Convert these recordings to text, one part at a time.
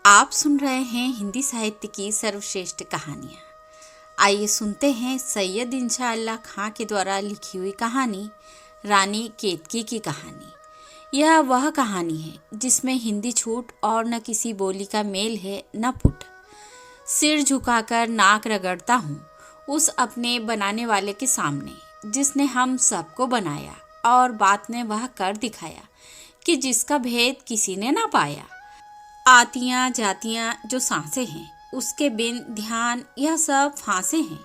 आप सुन रहे हैं हिंदी साहित्य की सर्वश्रेष्ठ कहानियाँ। आइए सुनते हैं सैयद इंशाअल्लाह खां के द्वारा लिखी हुई कहानी रानी केतकी की कहानी। यह वह कहानी है जिसमें हिंदी छूट और न किसी बोली का मेल है न पुट। सिर झुकाकर नाक रगड़ता हूँ उस अपने बनाने वाले के सामने जिसने हम सबको बनाया और बाद में वह कर दिखाया कि जिसका भेद किसी ने ना पाया। आतियाँ जातियाँ जो सांसें हैं उसके बिन ध्यान यह सब फांसे हैं।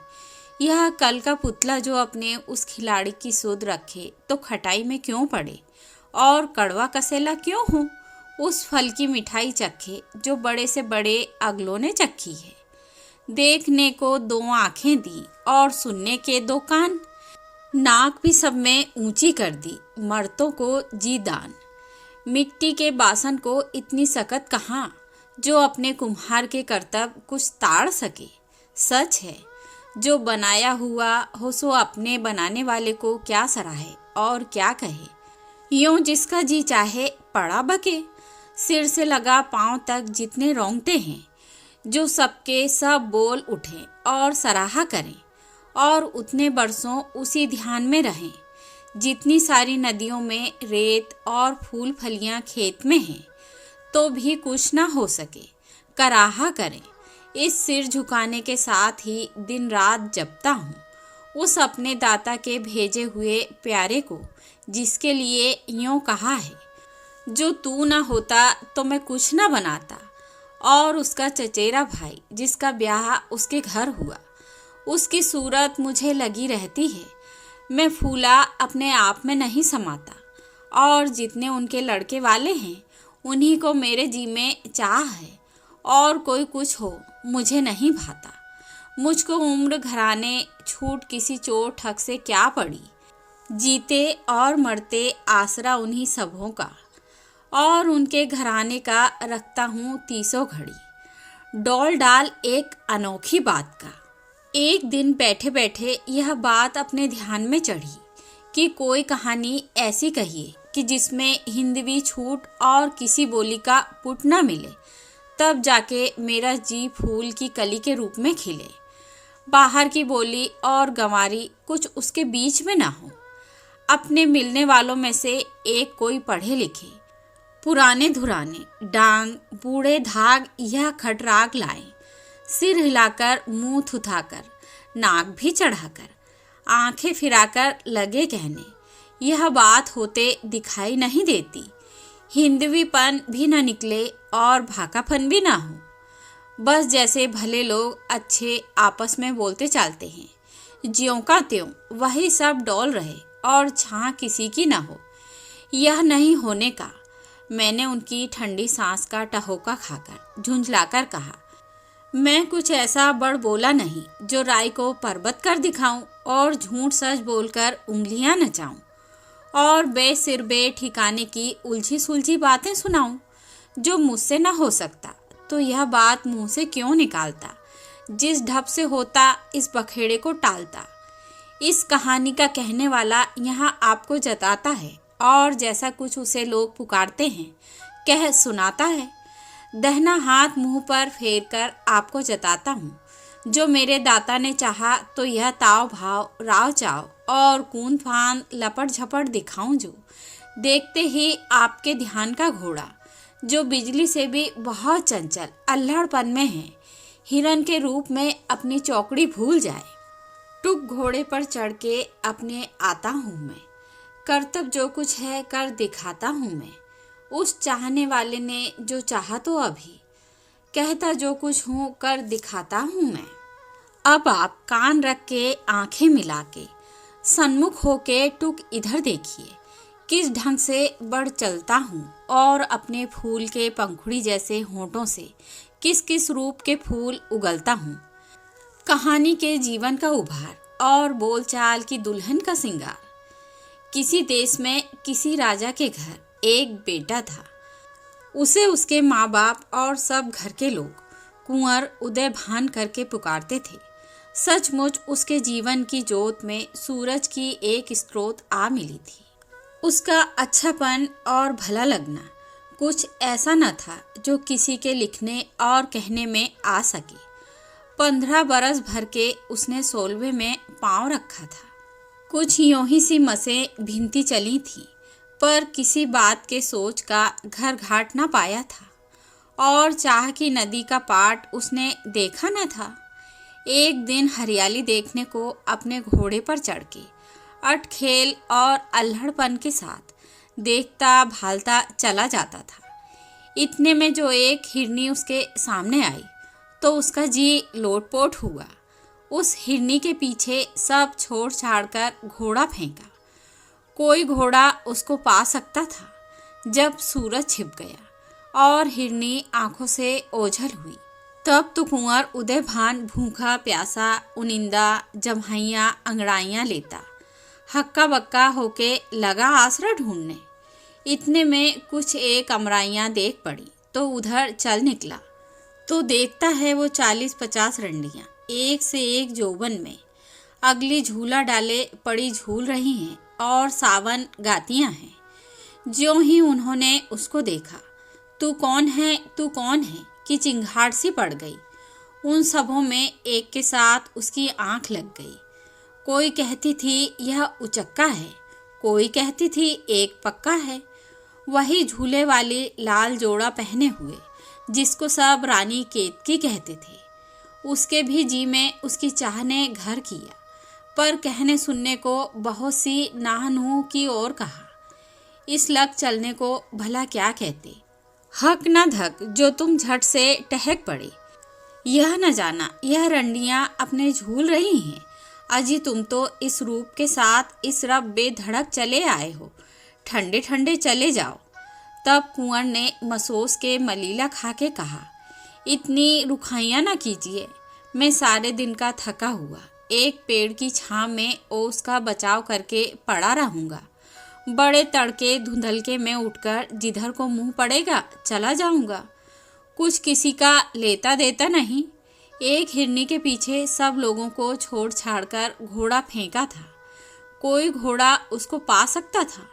यह कल का पुतला जो अपने उस खिलाड़ी की सुध रखे तो खटाई में क्यों पड़े और कड़वा कसेला क्यों हो। उस फल की मिठाई चखे जो बड़े से बड़े अगलों ने चखी है। देखने को दो आंखें दी और सुनने के दो कान। नाक भी सब में ऊंची कर दी मर्दों को जी दान। मिट्टी के बासन को इतनी सकत कहाँ जो अपने कुम्हार के करतब कुछ ताड़ सके। सच है जो बनाया हुआ हो सो अपने बनाने वाले को क्या सराहे और क्या कहे। यूं जिसका जी चाहे पड़ा बके। सिर से लगा पांव तक जितने रोंगटे हैं जो सबके सब बोल उठें और सराहा करें और उतने बरसों उसी ध्यान में रहें। जितनी सारी नदियों में रेत और फूल फलियां खेत में हैं तो भी कुछ ना हो सके। कराहा करें इस सिर झुकाने के साथ ही दिन रात जपता हूँ उस अपने दाता के भेजे हुए प्यारे को जिसके लिए यूँ कहा है, जो तू ना होता तो मैं कुछ ना बनाता। और उसका चचेरा भाई जिसका ब्याह उसके घर हुआ, उसकी सूरत मुझे लगी रहती है। मैं फूला अपने आप में नहीं समाता और जितने उनके लड़के वाले हैं उन्हीं को मेरे जी में चाह है और कोई कुछ हो मुझे नहीं भाता। मुझको उम्र घराने छूट किसी चोर ठग से क्या पड़ी। जीते और मरते आसरा उन्हीं सबों का और उनके घराने का रखता हूँ तीसों घड़ी। डोल डाल एक अनोखी बात का। एक दिन बैठे बैठे यह बात अपने ध्यान में चढ़ी कि कोई कहानी ऐसी कहिए कि जिसमें हिंदवी छूट और किसी बोली का पुट ना मिले, तब जाके मेरा जी फूल की कली के रूप में खिले। बाहर की बोली और गंवारी कुछ उसके बीच में ना हो। अपने मिलने वालों में से एक कोई पढ़े लिखे पुराने धुराने डांग बूढ़े धाग यह खटराग लाए। सिर हिलाकर मुंह थुथाकर नाक भी चढ़ाकर आंखें फिराकर लगे कहने, यह बात होते दिखाई नहीं देती। हिंदवीपन भी न निकले और भाकापन भी ना हो। बस जैसे भले लोग अच्छे आपस में बोलते चालते हैं ज्यों का त्यों वही सब डोल रहे और छां किसी की ना हो। यह नहीं होने का। मैंने उनकी ठंडी सांस का टहोका खाकर झुंझलाकर कहा, मैं कुछ ऐसा बड़ बोला नहीं जो राय को पर्वत कर दिखाऊं और झूठ सच बोलकर उंगलियां नचाऊं और बेसिर बे ठिकाने की उलझी सुलझी बातें सुनाऊं जो मुझसे न हो सकता। तो यह बात मुंह से क्यों निकालता। जिस ढप से होता इस बखेड़े को टालता। इस कहानी का कहने वाला यहाँ आपको जताता है और जैसा कुछ उसे लोग पुकारते हैं कह सुनाता है। दहना हाथ मुंह पर फेर कर आपको जताता हूँ, जो मेरे दाता ने चाहा तो यह ताव भाव राव चाव और कून फान लपट झपट दिखाऊं जो देखते ही आपके ध्यान का घोड़ा, जो बिजली से भी बहुत चंचल अल्हड़पन में है, हिरन के रूप में अपनी चौकड़ी भूल जाए। टुक घोड़े पर चढ़ के अपने आता हूँ मैं, करतब जो कुछ है कर दिखाता हूँ मैं। उस चाहने वाले ने जो चाहा तो अभी, कहता जो कुछ हूँ कर दिखाता हूँ मैं। अब आप कान रख के आंखें मिला के सन्मुख होके टुक इधर देखिए, किस ढंग से बढ़ चलता हूँ और अपने फूल के पंखुड़ी जैसे होंठों से किस किस रूप के फूल उगलता हूँ। कहानी के जीवन का उभार और बोलचाल की दुल्हन का सिंगार। किसी देश में किसी राजा के घर एक बेटा था। उसे उसके माँ बाप और सब घर के लोग कुंवर उदय भान करके पुकारते थे। सचमुच उसके जीवन की जोत में सूरज की एक स्रोत आ मिली थी। उसका अच्छापन और भला लगना कुछ ऐसा न था जो किसी के लिखने और कहने में आ सके। 15 बरस भर के उसने 16वें में पांव रखा था। कुछ यूं ही सी मसें भिनती चली थी, पर किसी बात के सोच का घर घाट न पाया था। और चाह की नदी का पाट उसने देखा न था। एक दिन हरियाली देखने को अपने घोड़े पर चढ़ के अटखेल और अल्हड़पन के साथ देखता भालता चला जाता था। इतने में जो एक हिरनी उसके सामने आई तो उसका जी लोटपोट हुआ। उस हिरनी के पीछे सब छोड़ छाड़ कर घोड़ा फेंका। कोई घोड़ा उसको पा सकता था। जब सूरज छिप गया और हिरनी आंखों से ओझल हुई, तब तो कुंवर उदयभान भूखा प्यासा उनिंदा जम्हाइयाँ अंगड़ाइयाँ लेता हक्का बक्का होके लगा आसरा ढूंढने। इतने में कुछ एक अमराइयाँ देख पड़ी तो उधर चल निकला। तो देखता है वो 40-50 रंडियाँ एक से एक जोबन में अगली झूला डाले पड़ी झूल रही हैं और सावन गातियाँ हैं। ज्यों ही उन्होंने उसको देखा, तू कौन है तू कौन है कि चिंगाड़ सी पड़ गई। उन सबों में एक के साथ उसकी आंख लग गई। कोई कहती थी यह उचक्का है, कोई कहती थी एक पक्का है। वही झूले वाली लाल जोड़ा पहने हुए जिसको सब रानी केतकी कहते थे, उसके भी जी में उसकी चाह ने घर किया। पर कहने सुनने को बहुत सी नाहनुह की ओर कहा। इस लग चलने को भला क्या कहते, हक न धक जो तुम झट से टहक पड़े। यह न जाना यह रंडियां अपने झूल रही हैं, अजी तुम तो इस रूप के साथ इस रब बेधड़क चले आए हो, ठंडे ठंडे चले जाओ। तब कुंवर ने मसोस के मलीला खा के कहा, इतनी रुखाइयाँ ना कीजिए, मैं सारे दिन का थका हुआ एक पेड़ की छांव में ओस का बचाव करके पड़ा रहूँगा। बड़े तड़के धुंधलके में उठकर जिधर को मुंह पड़ेगा चला जाऊँगा। कुछ किसी का लेता देता नहीं। एक हिरनी के पीछे सब लोगों को छोड़ छाड़ कर घोड़ा फेंका था। कोई घोड़ा उसको पा सकता था।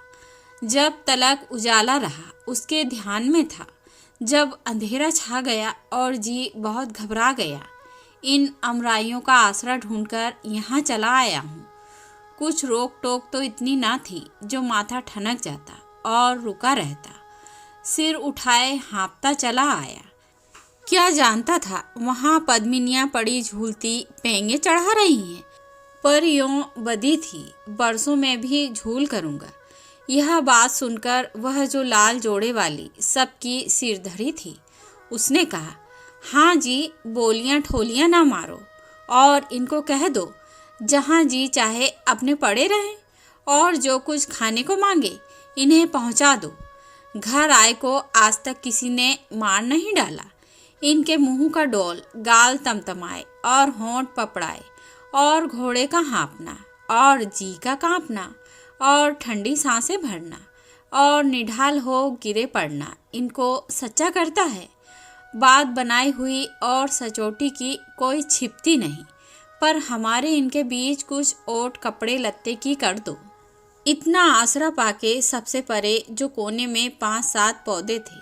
जब तलक उजाला रहा उसके ध्यान में था। जब अंधेरा छा गया और जी बहुत घबरा गया, इन अमराइयों का आसरा ढूंढकर यहाँ चला आया हूँ। कुछ रोक टोक तो इतनी ना थी जो माथा ठनक जाता और रुका रहता। सिर उठाए हाँपता चला आया। क्या जानता था वहाँ पद्मिनियाँ पड़ी झूलती पेंगे चढ़ा रही हैं। पर यों बदी थी, बरसों में भी झूल करूँगा। यह बात सुनकर वह जो लाल जोड़े वाली सबकी सिरधरी थी, उसने कहा, हाँ जी, बोलियां ठोलियां ना मारो और इनको कह दो जहाँ जी चाहे अपने पड़े रहें और जो कुछ खाने को मांगे इन्हें पहुँचा दो। घर आए को आज तक किसी ने मार नहीं डाला। इनके मुंह का डोल, गाल तमतमाए और होंठ पपड़ाए और घोड़े का हाँपना और जी का कांपना और ठंडी सांसें भरना और निढाल हो गिरे पड़ना इनको सच्चा करता है। बात बनाई हुई और सचोटी की कोई छिपती नहीं, पर हमारे इनके बीच कुछ ओट कपड़े लत्ते की कर दो। इतना आसरा पाके सबसे परे जो कोने में 5-7 पौधे थे,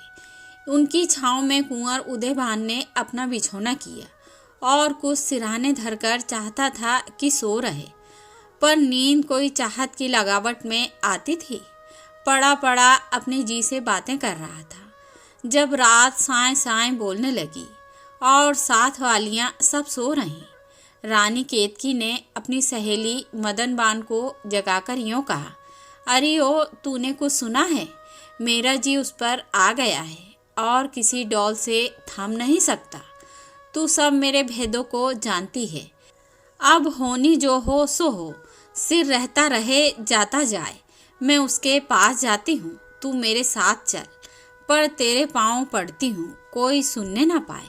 उनकी छाँव में कुंवर उदयभान ने अपना बिछौना किया और कुछ सिरहाने धरकर चाहता था कि सो रहे, पर नींद कोई चाहत की लगावट में आती थी। पड़ा पड़ा अपने जी से बातें कर रहा था। जब रात साएं साएं बोलने लगी और साथ वालियां सब सो रहीं, रानी केतकी ने अपनी सहेली मदनबान को जगाकर यूँ कहा, अरे ओ, तूने कुछ सुना है? मेरा जी उस पर आ गया है और किसी डॉल से थम नहीं सकता। तू सब मेरे भेदों को जानती है। अब होनी जो हो सो हो, सिर रहता रहे जाता जाए। मैं उसके पास जाती हूँ, तू मेरे साथ चल, पर तेरे पाँव पड़ती हूँ, कोई सुनने ना पाए।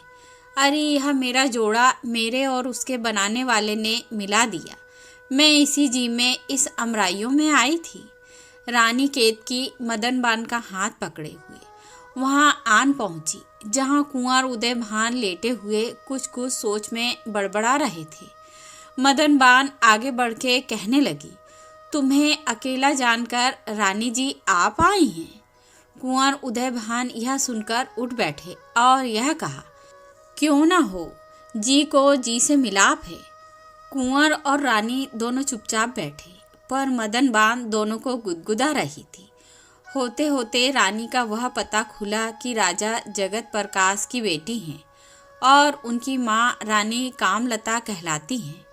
अरे यह मेरा जोड़ा मेरे और उसके बनाने वाले ने मिला दिया। मैं इसी जी में इस अमराइयों में आई थी। रानी केतकी मदनबान का हाथ पकड़े हुए वहाँ आन पहुँची जहाँ कुंवर उदयभान लेटे हुए कुछ कुछ सोच में बड़बड़ा रहे थे। मदनबान आगे बढ़ के कहने लगी, तुम्हें अकेला जानकर रानी जी आप आई हैं। कुंवर उदयभान यह सुनकर उठ बैठे और यह कहा, क्यों ना हो, जी को जी से मिलाप है। कुंवर और रानी दोनों चुपचाप बैठे, पर मदन बान दोनों को गुदगुदा रही थी। होते होते रानी का वह पता खुला कि राजा जगत प्रकाश की बेटी हैं और उनकी माँ रानी कामलता कहलाती हैं।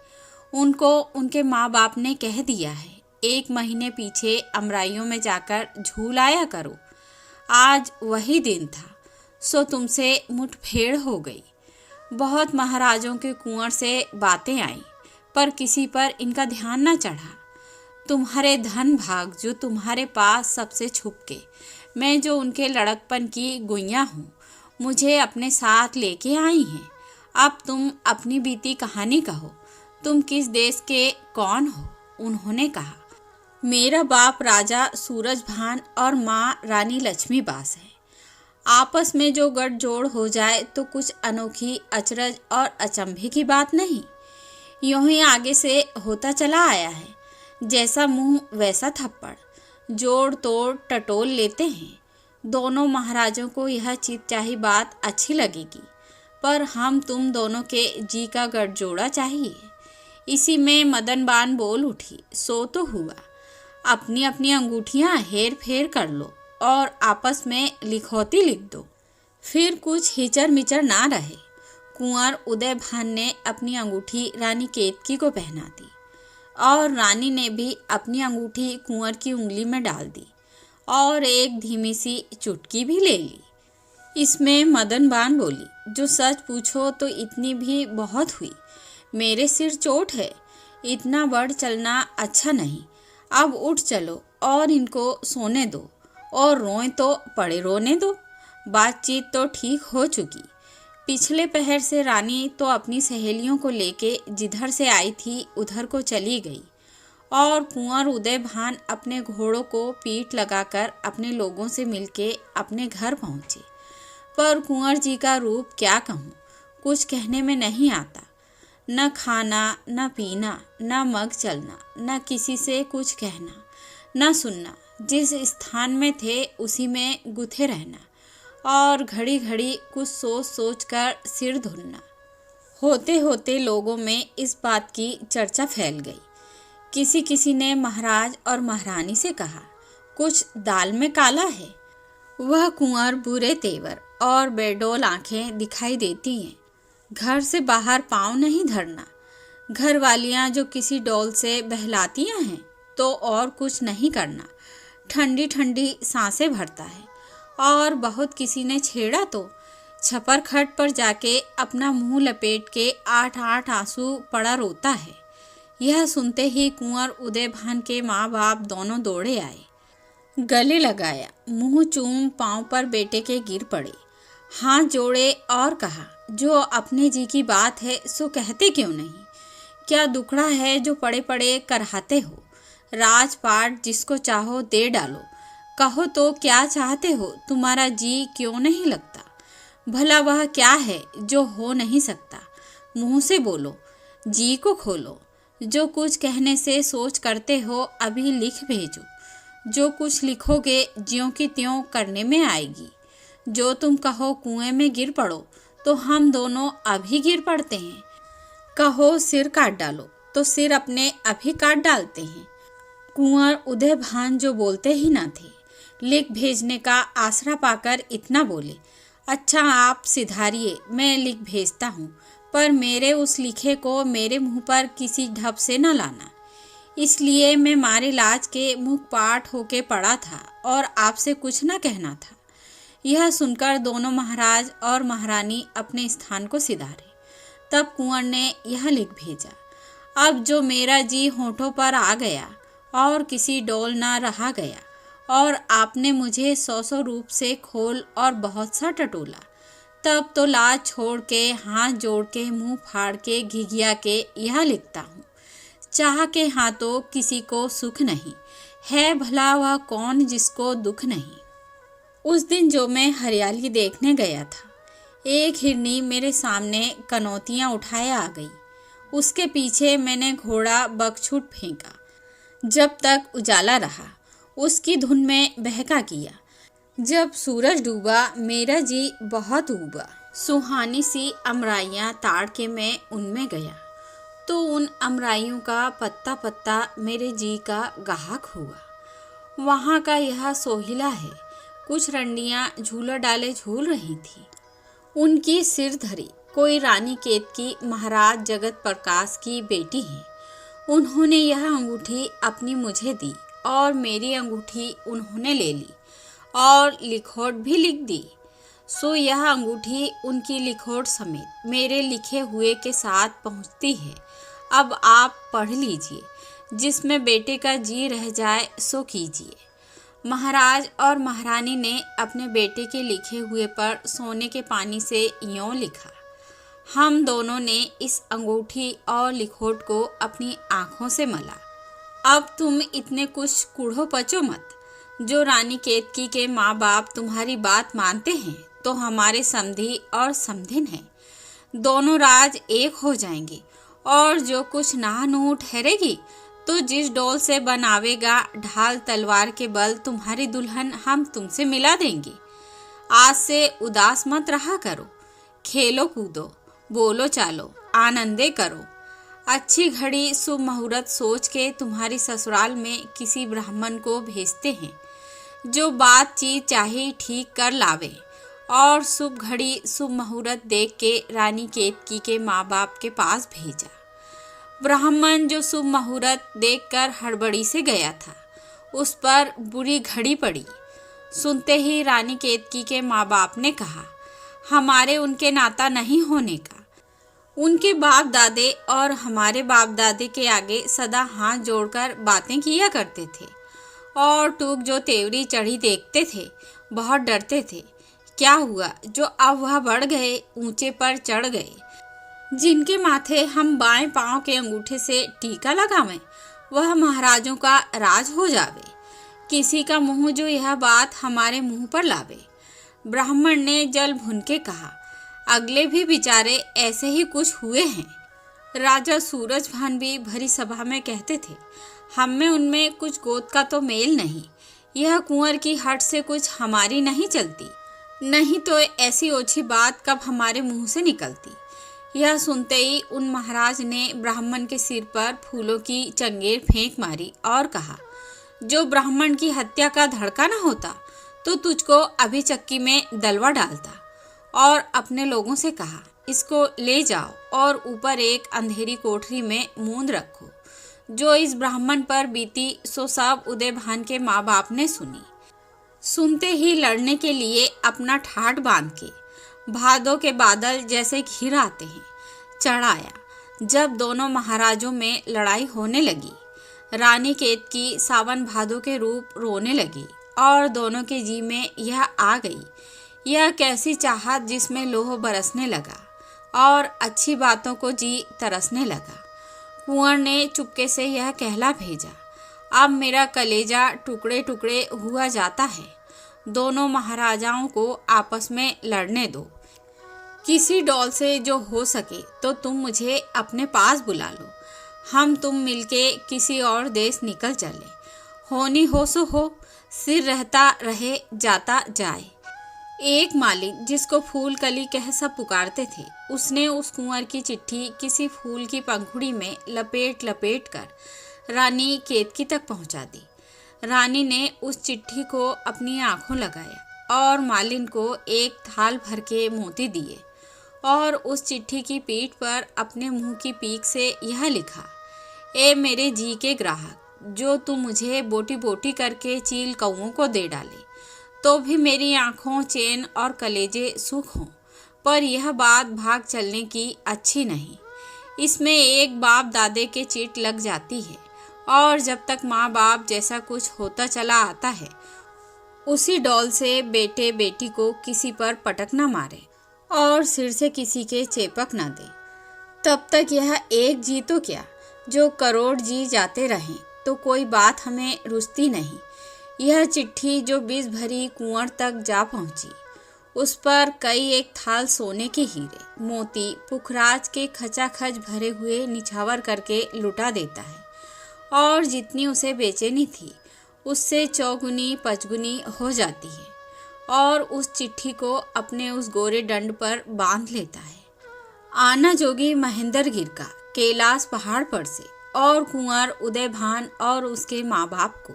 उनको उनके माँ बाप ने कह दिया है, 1 महीने पीछे अमराइयों में जाकर झूल आया करो। आज वही दिन था, सो तुमसे मुठभेड़ हो गई। बहुत महाराजों के कुंवर से बातें आई, पर किसी पर इनका ध्यान न चढ़ा। तुम्हारे धन भाग जो तुम्हारे पास सबसे छुप के, मैं जो उनके लड़कपन की गुइयाँ हूँ, मुझे अपने साथ लेके आई हैं। अब तुम अपनी बीती कहानी कहो, तुम किस देश के कौन हो? उन्होंने कहा, मेरा बाप राजा सूरजभान और माँ रानी लक्ष्मीबास है। आपस में जो गठजोड़ हो जाए तो कुछ अनोखी अचरज और अचंभे की बात नहीं। यूं ही आगे से होता चला आया है, जैसा मुंह वैसा थप्पड़, जोड़ तोड़ टटोल लेते हैं। दोनों महाराजों को यह चितचाही बात अच्छी लगेगी, पर हम तुम दोनों के जी का गठजोड़ा चाहिए। इसी में मदन बान बोल उठी, सो तो हुआ, अपनी अपनी अंगूठियां हेर फेर कर लो और आपस में लिखौती लिख दो, फिर कुछ हिचर मिचर ना रहे। कुंवर उदयभान ने अपनी अंगूठी रानी केतकी को पहना दी और रानी ने भी अपनी अंगूठी कुंवर की उंगली में डाल दी और एक धीमी सी चुटकी भी ले ली। इसमें मदन बान बोली, जो सच पूछो तो इतनी भी बहुत हुई। मेरे सिर चोट है, इतना बढ़ चलना अच्छा नहीं। अब उठ चलो और इनको सोने दो, और रोएं तो पड़े रोने दो। बातचीत तो ठीक हो चुकी। पिछले पहर से रानी तो अपनी सहेलियों को लेके जिधर से आई थी उधर को चली गई और कुंवर उदयभान अपने घोड़ों को पीठ लगाकर अपने लोगों से मिलके अपने घर पहुँचे। पर कुंवर जी का रूप क्या कहूँ, कुछ कहने में नहीं आता। न खाना, न पीना, न मग चलना, न किसी से कुछ कहना, न सुनना। जिस स्थान में थे उसी में गुथे रहना और घड़ी घड़ी कुछ सोच सोच कर सिर धुनना। होते होते लोगों में इस बात की चर्चा फैल गई। किसी किसी ने महाराज और महारानी से कहा, कुछ दाल में काला है। वह कुंवर बुरे तेवर और बेडौल आंखें दिखाई देती हैं। घर से बाहर पाँव नहीं धरना। घर वालियाँ जो किसी डोल से बहलातियाँ हैं तो और कुछ नहीं करना। ठंडी ठंडी सांसें भरता है। और बहुत किसी ने छेड़ा तो छपर खट पर जाके अपना मुंह लपेट के 8-8 आंसू पड़ा रोता है। यह सुनते ही कुंवर उदयभान के माँ बाप दोनों दौड़े आए, गले लगाया, मुंह चूम पाँव पर बेटे के गिर पड़े, हाथ जोड़े और कहा, जो अपने जी की बात है सो कहते क्यों नहीं? क्या दुखड़ा है जो पड़े पड़े करहाते हो? राजपाट जिसको चाहो दे डालो। कहो तो क्या चाहते हो? तुम्हारा जी क्यों नहीं लगता? भला वह क्या है जो हो नहीं सकता? मुंह से बोलो, जी को खोलो। जो कुछ कहने से सोच करते हो अभी लिख भेजो। जो कुछ लिखोगे ज्यों की त्यों करने में आएगी। जो तुम कहो कुएं में गिर पड़ो तो हम दोनों अभी गिर पड़ते हैं। कहो सिर काट डालो तो सिर अपने अभी काट डालते हैं। कुंवर उदयभान जो बोलते ही ना थे, लिख भेजने का आसरा पाकर इतना बोले, अच्छा आप सिधारिए, मैं लिख भेजता हूँ, पर मेरे उस लिखे को मेरे मुंह पर किसी ढप से न लाना। इसलिए मैं मारे लाज के मुख पाट होके पड़ा था और आपसे कुछ न कहना था। यह सुनकर दोनों महाराज और महारानी अपने स्थान को सिधारे। तब कुंवर ने यह लिख भेजा, अब जो मेरा जी होठों पर आ गया और किसी डोल ना रहा गया, और आपने मुझे 100 रूप से खोल और बहुत सा टटोला, तब तो लाज छोड़ के हाथ जोड़ के मुंह फाड़ के घिघिया के यह लिखता हूँ, चाह के हाथों किसी को सुख नहीं है, भला वह कौन जिसको दुख नहीं। उस दिन जो मैं हरियाली देखने गया था, एक हिरनी मेरे सामने कनौतियाँ उठाए आ गई। उसके पीछे मैंने घोड़ा बकछुट फेंका। जब तक उजाला रहा उसकी धुन में बहका किया। जब सूरज डूबा मेरा जी बहुत ऊबा, सुहानी सी अमराइयाँ ताड़ के मैं उनमें गया, तो उन अमराइयों का पत्ता पत्ता मेरे जी का गाहक हुआ। वहाँ का यह सोहिला है, कुछ रंडियाँ झूला डाले झूल रही थी। उनकी सिर धरी कोई रानी केतकी महाराज जगत प्रकाश की बेटी है। उन्होंने यह अंगूठी अपनी मुझे दी और मेरी अंगूठी उन्होंने ले ली और लिखोट भी लिख दी। सो यह अंगूठी उनकी लिखोट समेत मेरे लिखे हुए के साथ पहुंचती है। अब आप पढ़ लीजिए, जिसमें बेटे का जी रह जाए सो कीजिए। महाराज और महारानी ने अपने बेटे के लिखे हुए पर सोने के पानी से यूं लिखा। हम दोनों ने इस अंगूठी और लिखोट को अपनी आंखों से मला। अब तुम इतने कुछ कूढ़ो पचो मत। जो रानी केतकी के माँ बाप तुम्हारी बात मानते हैं तो हमारे समधी और समधिन हैं। दोनों राज एक हो जाएंगे और जो कुछ नाह नूह ठहरेगी तो जिस डोल से बनावेगा ढाल तलवार के बल तुम्हारी दुल्हन हम तुमसे मिला देंगे। आज से उदास मत रहा करो, खेलो कूदो, बोलो चालो, आनंदे करो। अच्छी घड़ी शुभ मुहूर्त सोच के तुम्हारी ससुराल में किसी ब्राह्मण को भेजते हैं, जो बातचीत चाहे ठीक कर लावे। और शुभ घड़ी शुभ मुहूर्त देख के रानी केतकी के माँ बाप के पास भेजा। ब्राह्मण जो शुभ मुहूर्त देखकर हड़बड़ी से गया था, उस पर बुरी घड़ी पड़ी। सुनते ही रानी केतकी के माँ बाप ने कहा, हमारे उनके नाता नहीं होने का। उनके बाप दादे और हमारे बाप दादे के आगे सदा हाथ जोड़कर बातें किया करते थे और टूक जो तेवरी चढ़ी देखते थे, बहुत डरते थे। क्या हुआ जो अब वह बढ़ गए, ऊंचे पर चढ़ गए। जिनके माथे हम बाएं पांव के अंगूठे से टीका लगावें, वह महाराजों का राज हो जावे। किसी का मुंह जो यह बात हमारे मुंह पर लावे। ब्राह्मण ने जल भुन के कहा, अगले भी बेचारे ऐसे ही कुछ हुए हैं। राजा सूरजभान भी भरी सभा में कहते थे, हम में उनमें कुछ गोद का तो मेल नहीं। यह कुंवर की हट से कुछ हमारी नहीं चलती, नहीं तो ऐसी ओछी बात कब हमारे मुंह से निकलती। यह सुनते ही उन महाराज ने ब्राह्मण के सिर पर फूलों की चंगेर फेंक मारी और कहा, जो ब्राह्मण की हत्या का धड़का न होता तो तुझको अभी चक्की में दलवा डालता। और अपने लोगों से कहा, इसको ले जाओ और ऊपर एक अंधेरी कोठरी में मूंद रखो। जो इस ब्राह्मण पर बीती सो सब उदयभान के माँ बाप ने सुनी। सुनते ही लड़ने के लिए अपना ठाठ बांध के भादों के बादल जैसे घिर आते हैं चढ़ आया। जब दोनों महाराजों में लड़ाई होने लगी, रानी केतकी सावन भादों के रूप रोने लगी और दोनों के जी में यह आ गई, यह कैसी चाहत जिसमें लोह बरसने लगा और अच्छी बातों को जी तरसने लगा। कुंवर ने चुपके से यह कहला भेजा, अब मेरा कलेजा टुकड़े टुकड़े हुआ जाता है। दोनों महाराजाओं को आपस में लड़ने दो। किसी डॉल से जो हो सके तो तुम मुझे अपने पास बुला लो। हम तुम मिलके किसी और देश निकल चले। होनी हो सो हो, सिर रहता रहे जाता जाए। एक मालिक जिसको फूल कली कह सब पुकारते थे, उसने उस कुंवर की चिट्ठी किसी फूल की पंखुड़ी में लपेट लपेट कर रानी केतकी तक पहुंचा दी। रानी ने उस चिट्ठी को अपनी आंखों लगाया और मालिन को एक थाल भर के मोती दिए और उस चिट्ठी की पीठ पर अपने मुंह की पीक से यह लिखा, ए मेरे जी के ग्राहक, जो तू मुझे बोटी बोटी करके चील कौओं को दे डाले तो भी मेरी आंखों, चैन और कलेजे सुख हों, पर यह बात भाग चलने की अच्छी नहीं। इसमें एक बाप दादे के चिट लग जाती है और जब तक माँ बाप जैसा कुछ होता चला आता है, उसी डॉल से बेटे बेटी को किसी पर पटक न मारे और सिर से किसी के चेपक न दे। तब तक यह एक जी तो क्या, जो करोड़ जी जाते रहें तो कोई बात हमें रुचती नहीं। यह चिट्ठी जो बीस भरी कुंवर तक जा पहुंची, उस पर कई एक थाल सोने के हीरे, मोती, पुखराज के खचाखच भरे हुए निछावर करके लुटा देता है और जितनी उसे बेचैनी थी उससे चौगुनी पचगुनी हो जाती है। और उस चिट्ठी को अपने उस गोरे डंड पर बांध लेता है। आना जोगी महेंद्र गिर का कैलाश पहाड़ पर से और कुंवर उदय भान और उसके माँ बाप को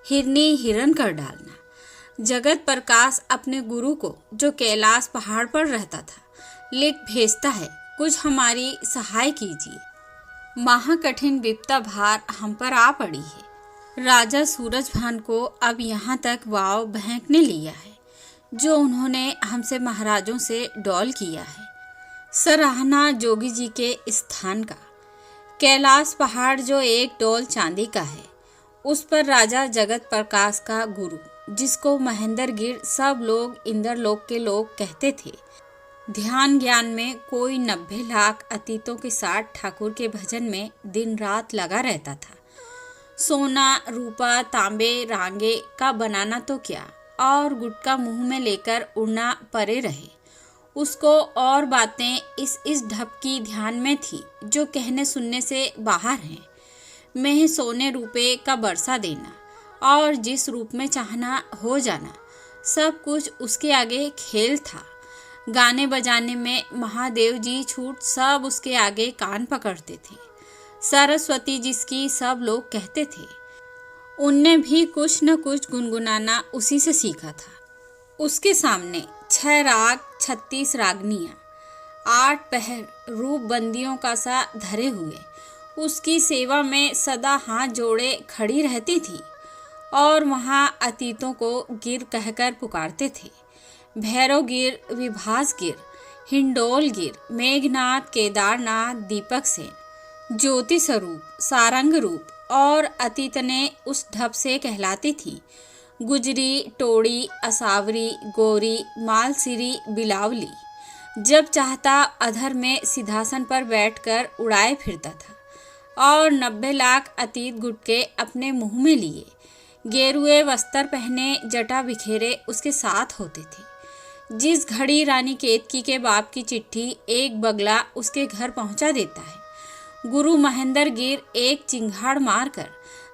हिरनी हिरन कर डालना। जगत प्रकाश अपने गुरु को जो कैलाश पहाड़ पर रहता था लिख भेजता है, कुछ हमारी सहाय कीजिए। महाकठिन विपदा भार हम पर आ पड़ी है। राजा सूरजभान को अब यहाँ तक वाव बहकने लिया है जो उन्होंने हमसे महाराजों से डौल किया है। सराहना जोगी जी के स्थान का। कैलाश पहाड़ जो एक डोल चांदी का है, उस पर राजा जगत प्रकाश का गुरु, जिसको महेंद्र गिर सब लोग इंद्रलोक के लोग कहते थे, ध्यान ज्ञान में कोई 90 लाख अतीतों के साथ ठाकुर के भजन में दिन रात लगा रहता था। सोना रूपा तांबे रांगे का बनाना तो क्या, और गुटका मुंह में लेकर उड़ना परे रहे। उसको और बातें इस ढप की ध्यान में थी जो कहने सुनने से बाहर हैं। मैं सोने रुपए का बरसा देना और जिस रूप में चाहना हो जाना, सब कुछ उसके आगे खेल था। गाने बजाने में महादेव जी छूट सब उसके आगे कान पकड़ते थे। सरस्वती जिसकी सब लोग कहते थे, उनने भी कुछ न कुछ गुनगुनाना उसी से सीखा था। उसके सामने 6 राग 36 रागनियाँ 8 पहर रूप बंदियों का सा धरे हुए उसकी सेवा में सदा हाथ जोड़े खड़ी रहती थी और वहाँ अतीतों को गिर कहकर पुकारते थे। भैरव गिर, विभास गिर, हिंडोल गिर, मेघनाथ, केदारनाथ, दीपक सेन, ज्योति स्वरूप, सारंग रूप और अतीत ने उस ढप से कहलाती थी। गुजरी, टोड़ी, असावरी, गोरी, मालसिरी, बिलावली। जब चाहता अधर में सिंहासन पर बैठकर उड़ाए फिरता था और 90 लाख अतीत गुटके अपने मुंह में लिए, गेरुए वस्त्र पहने, जटा बिखेरे उसके साथ होते थे। जिस घड़ी रानी केतकी के बाप की चिट्ठी एक बगला उसके घर पहुंचा देता है, गुरु महेंद्र गिर एक चिंगाड़ मारकर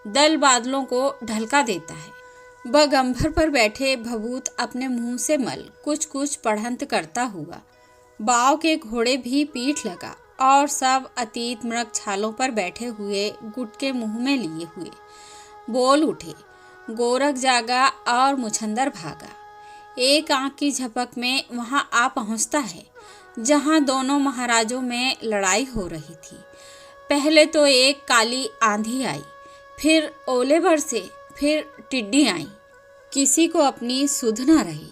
दल बादलों को ढलका देता है। बगंभर पर बैठे भभूत अपने मुंह से मल कुछ कुछ पढ़ंत करता हुआ बाव के घोड़े भी पीठ लगा और सब अतीत मृग छालों पर बैठे हुए गुटके मुंह में लिए हुए बोल उठे। गोरख जागा और मुछंदर भागा। एक आंख की झपक में वहां आ पहुंचता है जहां दोनों महाराजों में लड़ाई हो रही थी। पहले तो एक काली आंधी आई, फिर ओले बरसे, फिर टिड्डी आई। किसी को अपनी सुध न रही।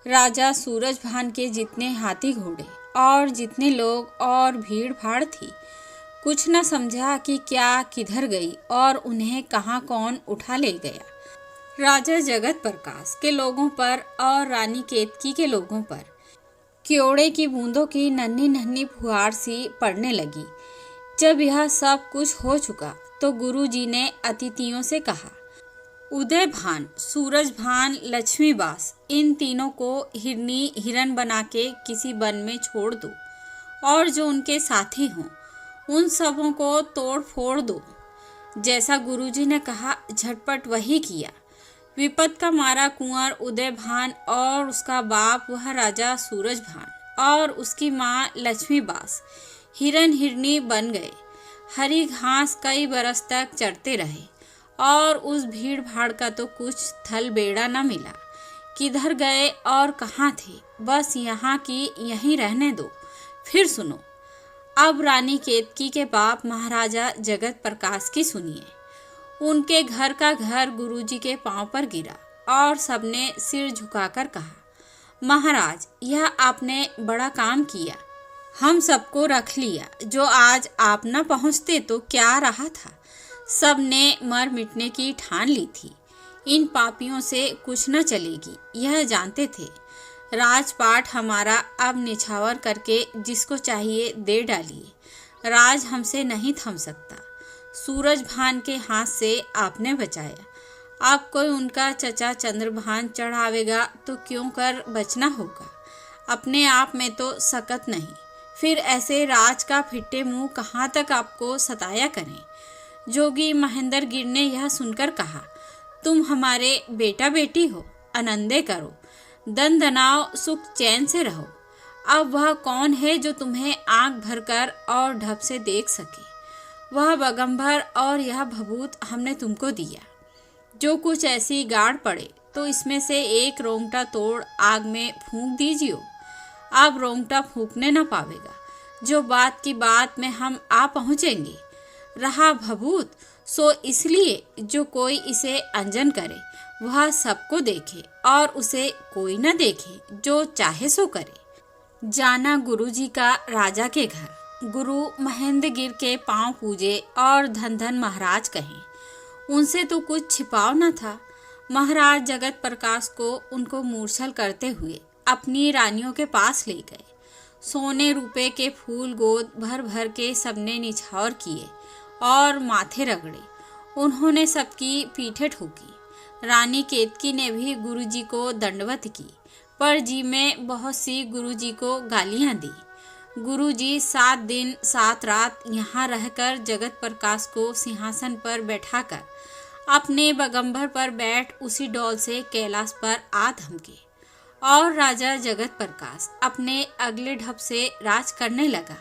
राजा सूरजभान के जितने हाथी घोड़े और जितने लोग और भीड़ भाड़ थी, कुछ न समझा कि क्या किधर गई और उन्हें कहाँ कौन उठा ले गया। राजा जगत प्रकाश के लोगों पर और रानी केतकी के लोगों पर क्योड़े की बूंदों की नन्ही नन्ही फुहार सी पड़ने लगी। जब यह सब कुछ हो चुका तो गुरुजी ने अतिथियों से कहा, उदय भान, सूरज भान, लक्ष्मी बास, इन तीनों को हिरनी हिरन बना के किसी वन में छोड़ दो और जो उनके साथी हों उन सबों को तोड़ फोड़ दो। जैसा गुरुजी ने कहा झटपट वही किया। विपत का मारा कुंवर उदय भान और उसका बाप वह राजा सूरज भान और उसकी माँ लक्ष्मी बास हिरन हिरनी बन गए। हरी घास कई बरस तक चरते रहे और उस भीड़ भाड़ का तो कुछ थल बेड़ा न मिला। किधर गए और कहाँ थे, बस यहाँ की यहीं रहने दो। फिर सुनो, अब रानी केतकी के बाप महाराजा जगत प्रकाश की सुनिए। उनके घर का घर गुरुजी के पांव पर गिरा और सबने सिर झुकाकर कहा, महाराज यह आपने बड़ा काम किया, हम सबको रख लिया। जो आज आप न पहुँचते तो क्या रहा था। सब ने मर मिटने की ठान ली थी। इन पापियों से कुछ न चलेगी, यह जानते थे। राजपाट हमारा अब निछावर करके जिसको चाहिए दे डालिए। राज हमसे नहीं थम सकता। सूरज भान के हाथ से आपने बचाया। अब कोई उनका चचा चंद्रभान चढ़ावेगा तो क्यों कर बचना होगा। अपने आप में तो सकत नहीं, फिर ऐसे राज का फिट्टे मुंह कहाँ तक आपको सताया करें। जोगी महेंद्र गिर ने यह सुनकर कहा, तुम हमारे बेटा बेटी हो, आनंदे करो। दनदनाओ, सुख चैन से रहो। अब वह कौन है जो तुम्हें आंख भरकर और ढब से देख सके? वह बगंभर और यह भभूत हमने तुमको दिया। जो कुछ ऐसी गाड़ पड़े तो इसमें से एक रोंगटा तोड़ आग में फूंक दीजिए। अब रोंगटा फूंकने न पावेगा। जो बात की बात में हम आ पहुँचेंगे। रहा भभूत, सो इसलिए जो कोई इसे अंजन करे वह सबको देखे और उसे कोई न देखे, जो चाहे सो करे। जाना गुरुजी का राजा के घर। गुरु महेंद्र गिर के पांव पूजे और धन धन महाराज कहें। उनसे तो कुछ छिपाव न था। महाराज जगत प्रकाश को उनको मूर्छल करते हुए अपनी रानियों के पास ले गए। सोने रुपए के फूल गोद भर भर के सबने निछावर किए और माथे रगड़े। उन्होंने सबकी पीठे ठोकी। रानी केतकी ने भी गुरुजी को दंडवत की, पर जी में बहुत सी गुरुजी को गालियां दी। गुरुजी 7 दिन 7 रात यहाँ रहकर जगत प्रकाश को सिंहासन पर बैठाकर अपने बगंभर पर बैठ उसी डोल से कैलाश पर आ धमके और राजा जगत प्रकाश अपने अगले ढब से राज करने लगा।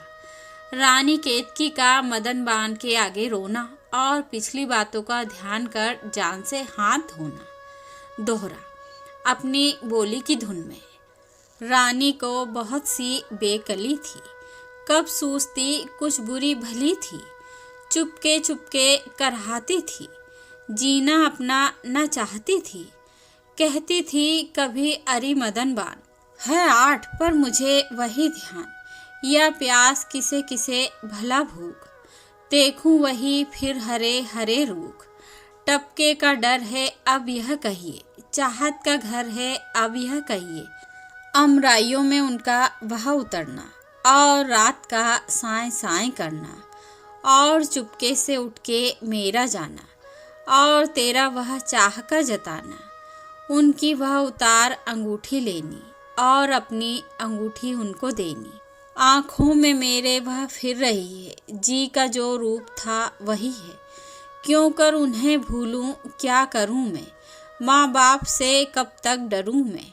रानी केतकी का मदन बान के आगे रोना और पिछली बातों का ध्यान कर जान से हाथ धोना। दोहरा अपनी बोली की धुन में। रानी को बहुत सी बेकली थी। कब सूझती कुछ बुरी भली थी। चुपके चुपके करहाती थी। जीना अपना न चाहती थी। कहती थी कभी अरे मदन बान है 8 पर मुझे वही ध्यान। या प्यास किसे किसे भला भूख। देखूं वही फिर हरे हरे रूख। टपके का डर है अब यह कहिए। चाहत का घर है अब यह कहिए। अमराइयों में उनका वह उतरना और रात का साए साए करना और चुपके से उठ के मेरा जाना और तेरा वह चाह का जताना। उनकी वह उतार अंगूठी लेनी और अपनी अंगूठी उनको देनी। आँखों में मेरे वह फिर रही है। जी का जो रूप था वही है। क्यों कर उन्हें भूलूं, क्या करूं मैं। माँ बाप से कब तक डरूं मैं।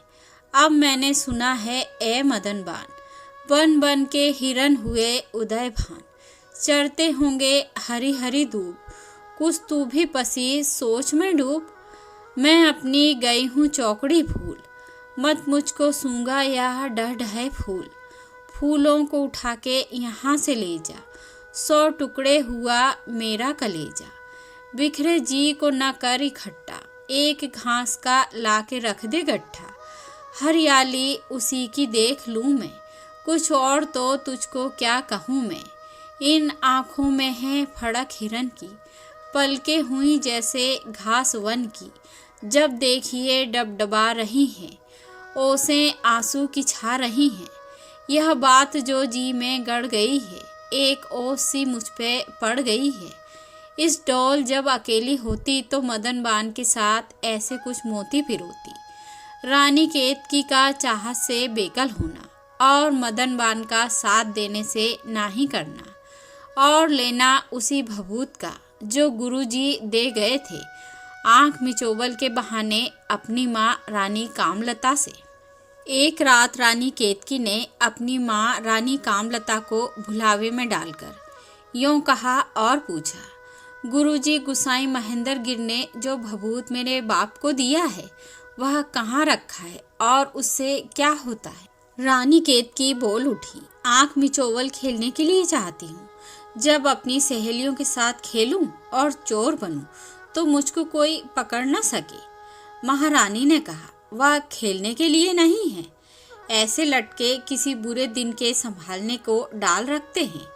अब मैंने सुना है ए मदन बान बन बन के हिरन हुए उदय भान। चढ़ते होंगे हरी हरी धूप। कुछ तू भी पसी सोच में डूब। मैं अपनी गई हूँ चौकड़ी भूल। मत मुझको सूंगा या डह डहे फूल। फूलों को उठा के यहाँ से ले जा। 100 टुकड़े हुआ मेरा कलेजा। बिखरे जी को न कर इकट्ठा। एक घास का लाके रख दे गट्ठा। हरियाली उसी की देख लूँ मैं। कुछ और तो तुझको क्या कहूँ मैं। इन आँखों में है फड़क हिरन की। पलके हुई जैसे घास वन की। जब देखिए डबडबा रही हैं। ओसें आंसू की छा रही हैं। यह बात जो जी में गड़ गई है। एक ओस सी मुझ पे पड़ गई है। इस डोल जब अकेली होती तो मदन बान के साथ ऐसे कुछ मोती पिरोती। रानी केतकी का चाहत से बेकल होना और मदन बान का साथ देने से नाही करना और लेना उसी भभूत का जो गुरुजी दे गए थे आंख मिचोबल के बहाने अपनी माँ रानी कामलता से। एक रात रानी केतकी ने अपनी माँ रानी कामलता को भुलावे में डालकर यूं कहा और पूछा, गुरुजी गुसाई महेंद्र गिर ने जो भभूत मेरे बाप को दिया है वह कहाँ रखा है और उससे क्या होता है? रानी केतकी बोल उठी, आंख मिचोवल खेलने के लिए चाहती हूँ। जब अपनी सहेलियों के साथ खेलूं और चोर बनूं तो मुझको कोई पकड़ न सके। महारानी ने कहा, वह खेलने के लिए नहीं है। ऐसे लटके किसी बुरे दिन के संभालने को डाल रखते हैं।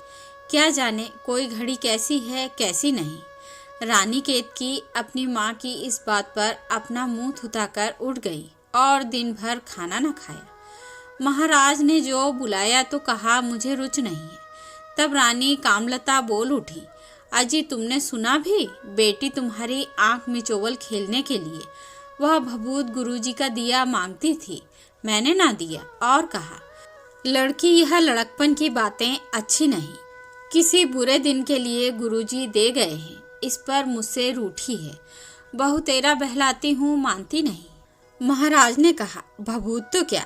क्या जाने कोई घड़ी कैसी है कैसी नहीं। रानी केतकी अपनी माँ की इस बात पर अपना मुंह थुथाकर उठ गई और दिन भर खाना न खाया। महाराज ने जो बुलाया तो कहा, मुझे रुच नहीं है। तब रानी कामलता बोल उठी, अजी तुमने सुना भी? बेटी तुम्हारी आंख मिचोवल खेलने के लिए वह भभूत गुरुजी का दिया मांगती थी। मैंने ना दिया और कहा, लड़की यह लड़कपन की बातें अच्छी नहीं। किसी बुरे दिन के लिए गुरुजी दे गए हैं, इस पर मुझसे रूठी है। बहू तेरा बहलाती हूँ मानती नहीं। महाराज ने कहा, भभूत तो क्या,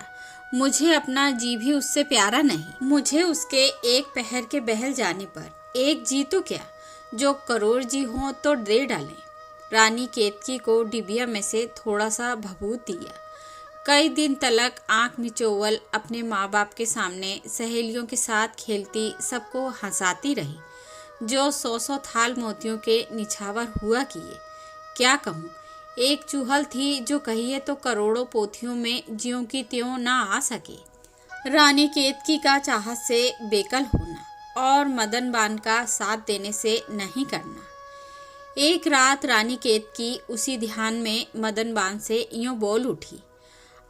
मुझे अपना जी भी उससे प्यारा नहीं। मुझे उसके एक पहर के बहल जाने पर एक जी तो क्या, जो करोड़ जी हों तो दे डालें। रानी केतकी को डिबिया में से थोड़ा सा भभूत दिया। कई दिन तलक आंख मिचोवल अपने माँ बाप के सामने सहेलियों के साथ खेलती सबको हंसाती रही, जो 100 थाल मोतियों के निछावर हुआ किए। क्या कहूँ, एक चूहल थी जो कहिए तो करोड़ों पोथियों में ज्यों की त्यों ना आ सके। रानी केतकी का चाहत से बेकल होना और मदन बान का साथ देने से नहीं करना। एक रात रानी केतकी उसी ध्यान में मदन बान से यूं बोल उठी,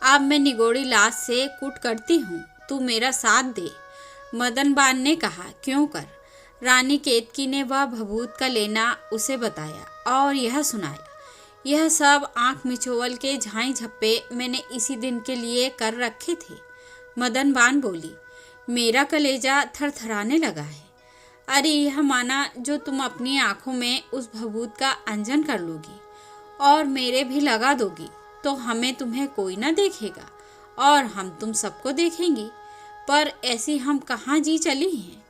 अब मैं निगोड़ी लाश से कूट करती हूँ, तू मेरा साथ दे। मदन बान ने कहा, क्यों कर। रानी केतकी ने वह भभूत का लेना उसे बताया और यह सुनाया, यह सब आंख मिचोवल के झाई झप्पे मैंने इसी दिन के लिए कर रखे थे। मदन बान बोली, मेरा कलेजा थरथराने लगा है। अरे यह माना जो तुम अपनी आंखों में उस भभूत का अंजन कर लोगी और मेरे भी लगा दोगी, तो हमें तुम्हें कोई ना देखेगा और हम तुम सबको देखेंगी। पर ऐसी हम कहाँ जी चली हैं,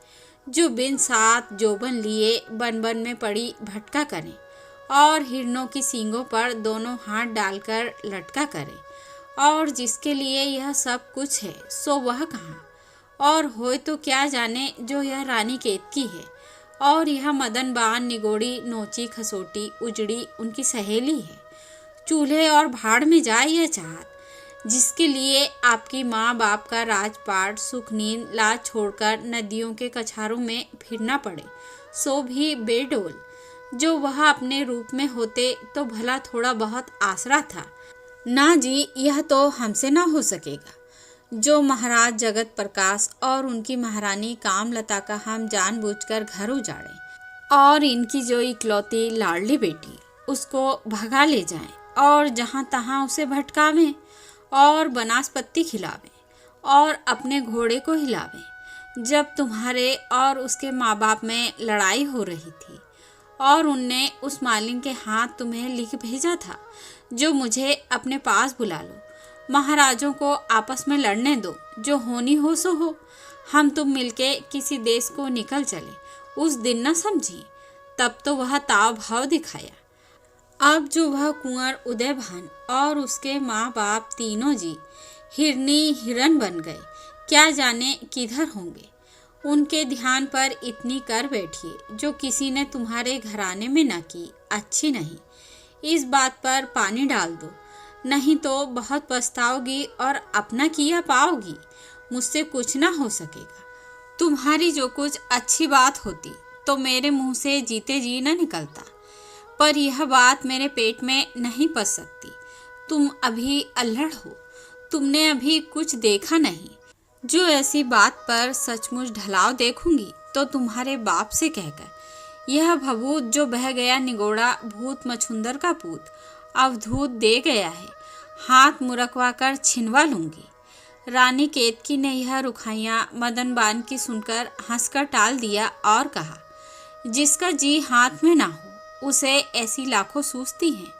जो बिन साथ जोबन लिए बन बन में पड़ी भटका करें और हिरणों की सींगों पर दोनों हाथ डालकर लटका करें। और जिसके लिए यह सब कुछ है सो वह कहाँ, और होए तो क्या जाने जो यह रानी केतकी है और यह मदन बान निगोड़ी नोची खसोटी उजड़ी उनकी सहेली है। चूल्हे और भाड़ में जाए यह चाहत, जिसके लिए आपकी माँ बाप का राजपाट सुख नींद लाज छोड़कर नदियों के कछारों में फिरना पड़े, सो भी बेडोल। जो वह अपने रूप में होते तो भला थोड़ा बहुत आसरा था। ना जी, यह तो हमसे ना हो सकेगा। जो महाराज जगत प्रकाश और उनकी महारानी कामलता का हम जानबूझकर घर उजाड़ें और इनकी जो इकलौती लाडली बेटी उसको भगा ले जाएं और जहाँ तहाँ उसे भटकावें और बनास्पति खिलावें और अपने घोड़े को हिलावें। जब तुम्हारे और उसके माँ बाप में लड़ाई हो रही थी और उनने उस मालिन के हाथ तुम्हें लिख भेजा था, जो मुझे अपने पास बुला लो, महाराजों को आपस में लड़ने दो, जो होनी हो सो हो, हम तुम मिलके किसी देश को निकल चले, उस दिन न समझी। तब तो वह ताव भाव दिखाया। अब जो वह कुंवर उदयभान और उसके माँ बाप तीनों जी हिरनी हिरन बन गए, क्या जाने किधर होंगे। उनके ध्यान पर इतनी कर बैठिए जो किसी ने तुम्हारे घराने में न की, अच्छी नहीं। इस बात पर पानी डाल दो, नहीं तो बहुत पछताओगी और अपना किया पाओगी। मुझसे कुछ ना हो सकेगा। तुम्हारी जो कुछ अच्छी बात होती तो मेरे मुंह से जीते जी न निकलता, पर यह बात मेरे पेट में नहीं पच सकती। तुम अभी अल्हड़ हो, तुमने अभी कुछ देखा नहीं। जो ऐसी बात पर सचमुच ढलाव देखूंगी तो तुम्हारे बाप से कहकर, यह भभूत जो बह गया निगोड़ा भूत मछुंदर का पूत अवधूत दे गया है, हाथ मुरकवा कर छिनवा लूंगी। रानी केतकी ने यह रुखाइयाँ मदन बान की सुनकर हंसकर टाल दिया और कहा, जिसका जी हाथ में ना हो उसे ऐसी लाखों सूझती हैं,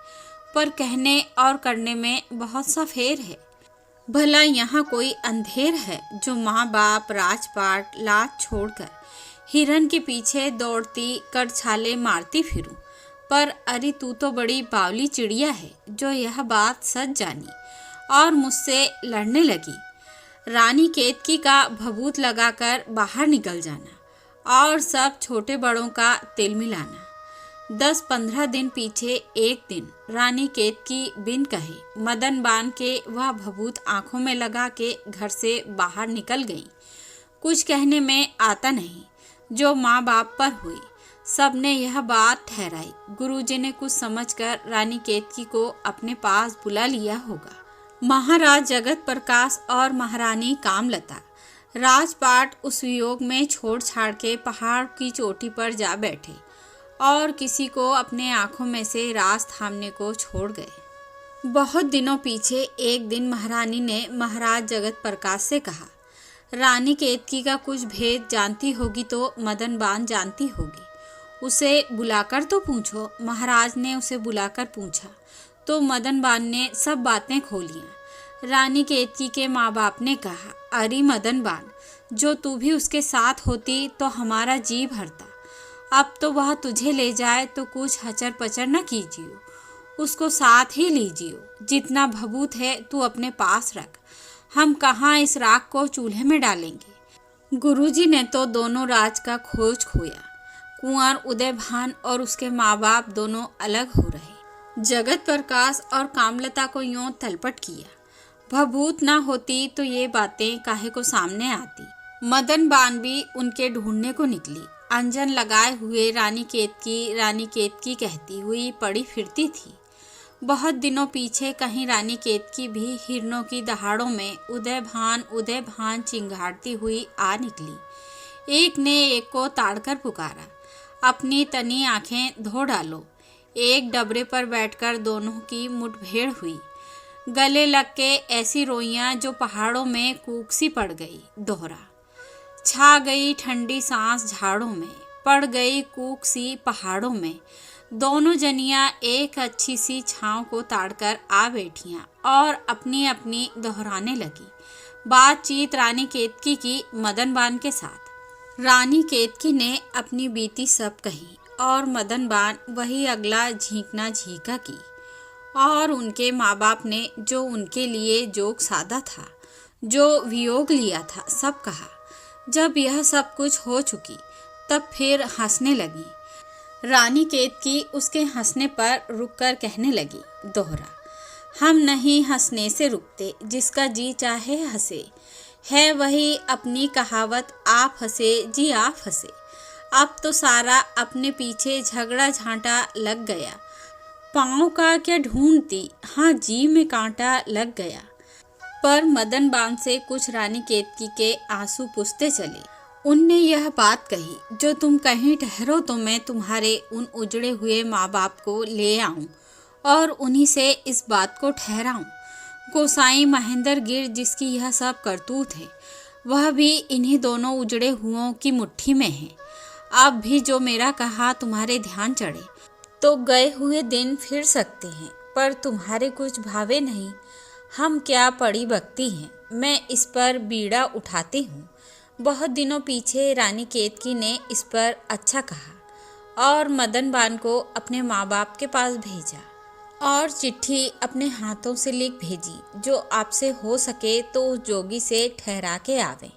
पर कहने और करने में बहुत सा फेर है। भला यहाँ कोई अंधेर है जो माँ बाप राजपाट लाज छोड़कर हिरन के पीछे दौड़ती कर छाले मारती फिरूं। पर अरे तू तो बड़ी बावली चिड़िया है जो यह बात सच जानी और मुझसे लड़ने लगी। रानी केतकी का भभूत लगाकर बाहर निकल जाना और सब छोटे बड़ों का तिल मिलाना। 10-15 दिन पीछे एक दिन रानी केतकी बिन कहे मदन बान के वह भभूत आंखों में लगा के घर से बाहर निकल गई। कुछ कहने में आता नहीं जो माँ बाप पर हुई। सबने यह बात ठहराई। गुरुजी ने कुछ समझकर रानी केतकी को अपने पास बुला लिया होगा। महाराज जगत प्रकाश और महारानी कामलता राजपाट उस वियोग में छोड़ छाड़ के पहाड़ की चोटी पर जा बैठे और किसी को अपने आंखों में से रास थामने को छोड़ गए। बहुत दिनों पीछे एक दिन महारानी ने महाराज जगत प्रकाश से कहा, रानी केतकी का कुछ भेद जानती होगी तो मदन बान जानती होगी, उसे बुलाकर तो पूछो। महाराज ने उसे बुलाकर पूछा तो मदन बान ने सब बातें खोलियां। रानी केतकी के माँ बाप ने कहा, अरे मदन बान, जो तू भी उसके साथ होती तो हमारा जी भरता। अब तो वह तुझे ले जाए तो कुछ हचर पचर न कीजियो, उसको साथ ही लीजियो। जितना भभूत है तू अपने पास रख, हम कहाँ इस राख को चूल्हे में डालेंगे। गुरुजी ने तो दोनों राज का खोज खोया। कुंवर उदय भान और उसके माँ बाप दोनों अलग हो रहे। जगत प्रकाश और कामलता को यूं तलपट किया। भभूत ना होती तो ये बातें काहे को सामने आती। मदन बान भी उनके ढूंढने को निकली। अंजन लगाए हुए रानी केतकी कहती हुई पड़ी फिरती थी। बहुत दिनों पीछे कहीं रानी केतकी भी हिरनों की दहाड़ों में उदय भान चिंगाड़ती हुई आ निकली। एक ने एक को ताड़कर पुकारा, अपनी तनी आंखें धो डालो। एक डबरे पर बैठकर दोनों की मुठभेड़ हुई। गले लग के ऐसी रोइयां जो पहाड़ों में कूक सी पड़ गई। दोहरा छा गई ठंडी सांस झाड़ों में, पड़ गई कूक सी पहाड़ों में। दोनों जनियां एक अच्छी सी छांव को ताड़कर आ बैठियां और अपनी अपनी दोहराने लगी बातचीत रानी केतकी की मदन बान के साथ। रानी केतकी ने अपनी बीती सब कही और मदन बान वही अगला झींकना झींका की। और उनके माँ बाप ने जो उनके लिए जोग साधा था, जो वियोग लिया था, सब कहा। जब यह सब कुछ हो चुकी तब फिर हंसने लगी। रानी केतकी उसके हंसने पर रुककर कहने लगी, दोहरा, हम नहीं हंसने से रुकते, जिसका जी चाहे हंसे। है वही अपनी कहावत, आप हंसे जी आप हंसे। अब तो सारा अपने पीछे झगड़ा झांटा लग गया। पाँव का क्या ढूंढती, हाँ जी में कांटा लग गया। पर मदन बान से कुछ रानी केतकी के आंसू पुसते चले। उनने यह बात कही, जो तुम कहीं ठहरो तो मैं तुम्हारे उन उजड़े हुए माँ बाप को ले आऊं और उन्हीं से इस बात को ठहराऊं। गोसाई महेंद्र गिर जिसकी यह सब करतूत है, वह भी इन्हीं दोनों उजड़े हुओं की मुट्ठी में है। अब भी जो मेरा कहा तुम्हारे ध्यान चढ़े तो गए हुए दिन फिर सकते हैं, पर तुम्हारे कुछ भावे नहीं। हम क्या पड़ी बकती हैं, मैं इस पर बीड़ा उठाती हूँ। बहुत दिनों पीछे रानी केतकी ने इस पर अच्छा कहा और मदन बान को अपने माँ बाप के पास भेजा और चिट्ठी अपने हाथों से लिख भेजी, जो आपसे हो सके तो उस जोगी से ठहरा के आवे।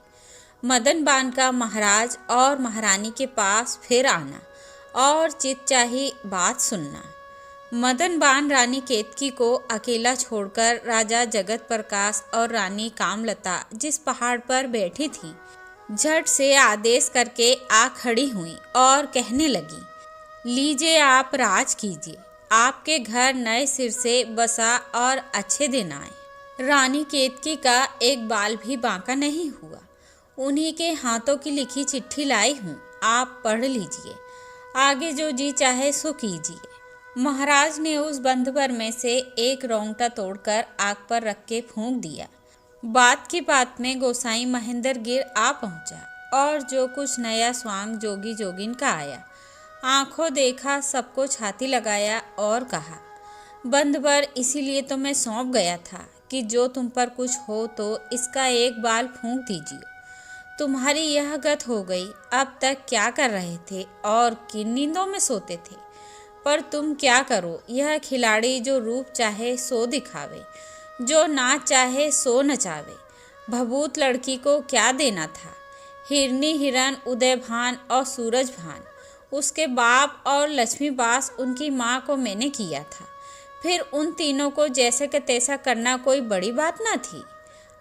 मदन बान का महाराज और महारानी के पास फिर आना और चितचाही बात सुनना। मदन बान रानी केतकी को अकेला छोड़कर राजा जगत प्रकाश और रानी कामलता जिस पहाड़ पर बैठी थी, झट से आदेश करके आ खड़ी हुई और कहने लगी, लीजिए आप राज कीजिए। आपके घर नए सिर से बसा और अच्छे दिन आए। रानी केतकी का एक बाल भी बांका नहीं हुआ। उन्हीं के हाथों की लिखी चिट्ठी लाई हूँ, आप पढ़ लीजिए। आगे जो जी चाहे सो कीजिए। महाराज ने उस बंद पर में से एक रोंगटा तोड़कर आग पर रख के फूंक दिया। बात की बात में गोसाई महेंद्र गिर आ पहुंचा और जो कुछ नया स्वांग जोगी जोगिन का आया, आंखों देखा, सबको छाती लगाया और कहा, बंद पर इसीलिए तो मैं सौंप गया था कि जो तुम पर कुछ हो तो इसका एक बाल फूंक दीजिए। तुम्हारी यह गत हो गई। अब तक क्या कर रहे थे और किन नींदों में सोते थे? पर तुम क्या करो, यह खिलाड़ी जो रूप चाहे सो दिखावे, जो नाच चाहे सो नचावे। भभूत लड़की को क्या देना था? हिरनी हिरन, उदय भान और सूरज भान उसके बाप और लक्ष्मी बास उनकी माँ को मैंने किया था। फिर उन तीनों को जैसे कि तैसा करना कोई बड़ी बात ना थी।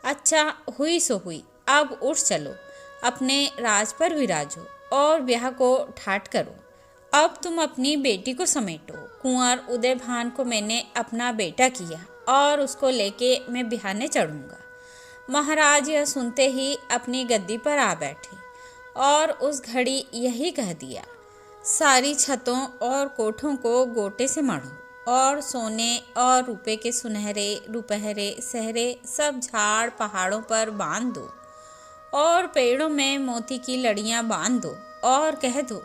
अच्छा हुई सो हुई, अब उठ चलो, अपने राज पर विराजो और ब्याह को ठाट करो। अब तुम अपनी बेटी को समेटो। कुंवर उदय भान को मैंने अपना बेटा किया और उसको लेके मैं बिहाने चढ़ूंगा। महाराज यह सुनते ही अपनी गद्दी पर आ बैठे और उस घड़ी यही कह दिया, सारी छतों और कोठों को गोटे से मढ़ो और सोने और रुपए के सुनहरे रुपहरे सहरे सब झाड़ पहाड़ों पर बांध दो और पेड़ों में मोती की लड़ियां बांध दो और कह दो,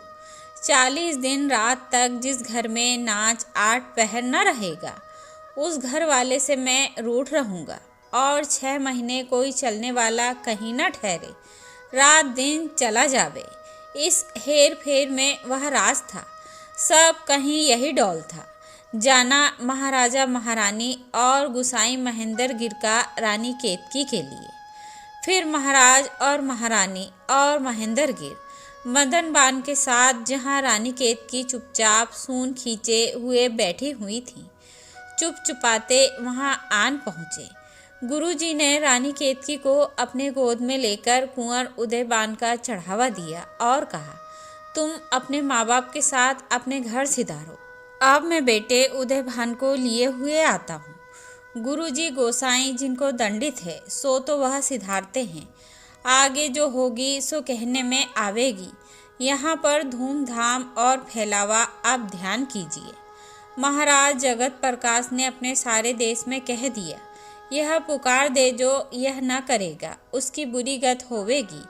40 दिन रात तक जिस घर में नाच 8 पहर न रहेगा उस घर वाले से मैं रूठ रहूँगा और 6 महीने कोई चलने वाला कहीं न ठहरे, रात दिन चला जावे। इस हेर फेर में वह राज था, सब कहीं यही डौल था। जाना महाराजा महारानी और गुसाई महेंद्र गिर का रानी केतकी के लिए। फिर महाराज और महारानी और महेंद्र गिर मदन बान के साथ जहाँ रानी केतकी चुपचाप सून खींचे हुए बैठी हुई थी, चुप चुपाते वहाँ आन पहुँचे। गुरुजी ने रानी केतकी को अपने गोद में लेकर कुंवर उदयबान का चढ़ावा दिया और कहा, तुम अपने माँ बाप के साथ अपने घर सिधारो। अब मैं बेटे उदयभान को लिए हुए आता हूँ। गुरुजी गोसाई जिनको दंडित है सो तो वह सिधारते हैं, आगे जो होगी सो कहने में आवेगी। यहाँ पर धूमधाम और फैलावा आप ध्यान कीजिए। महाराज जगत प्रकाश ने अपने सारे देश में कह दिया, यह पुकार दे जो यह न करेगा उसकी बुरी गत होवेगी।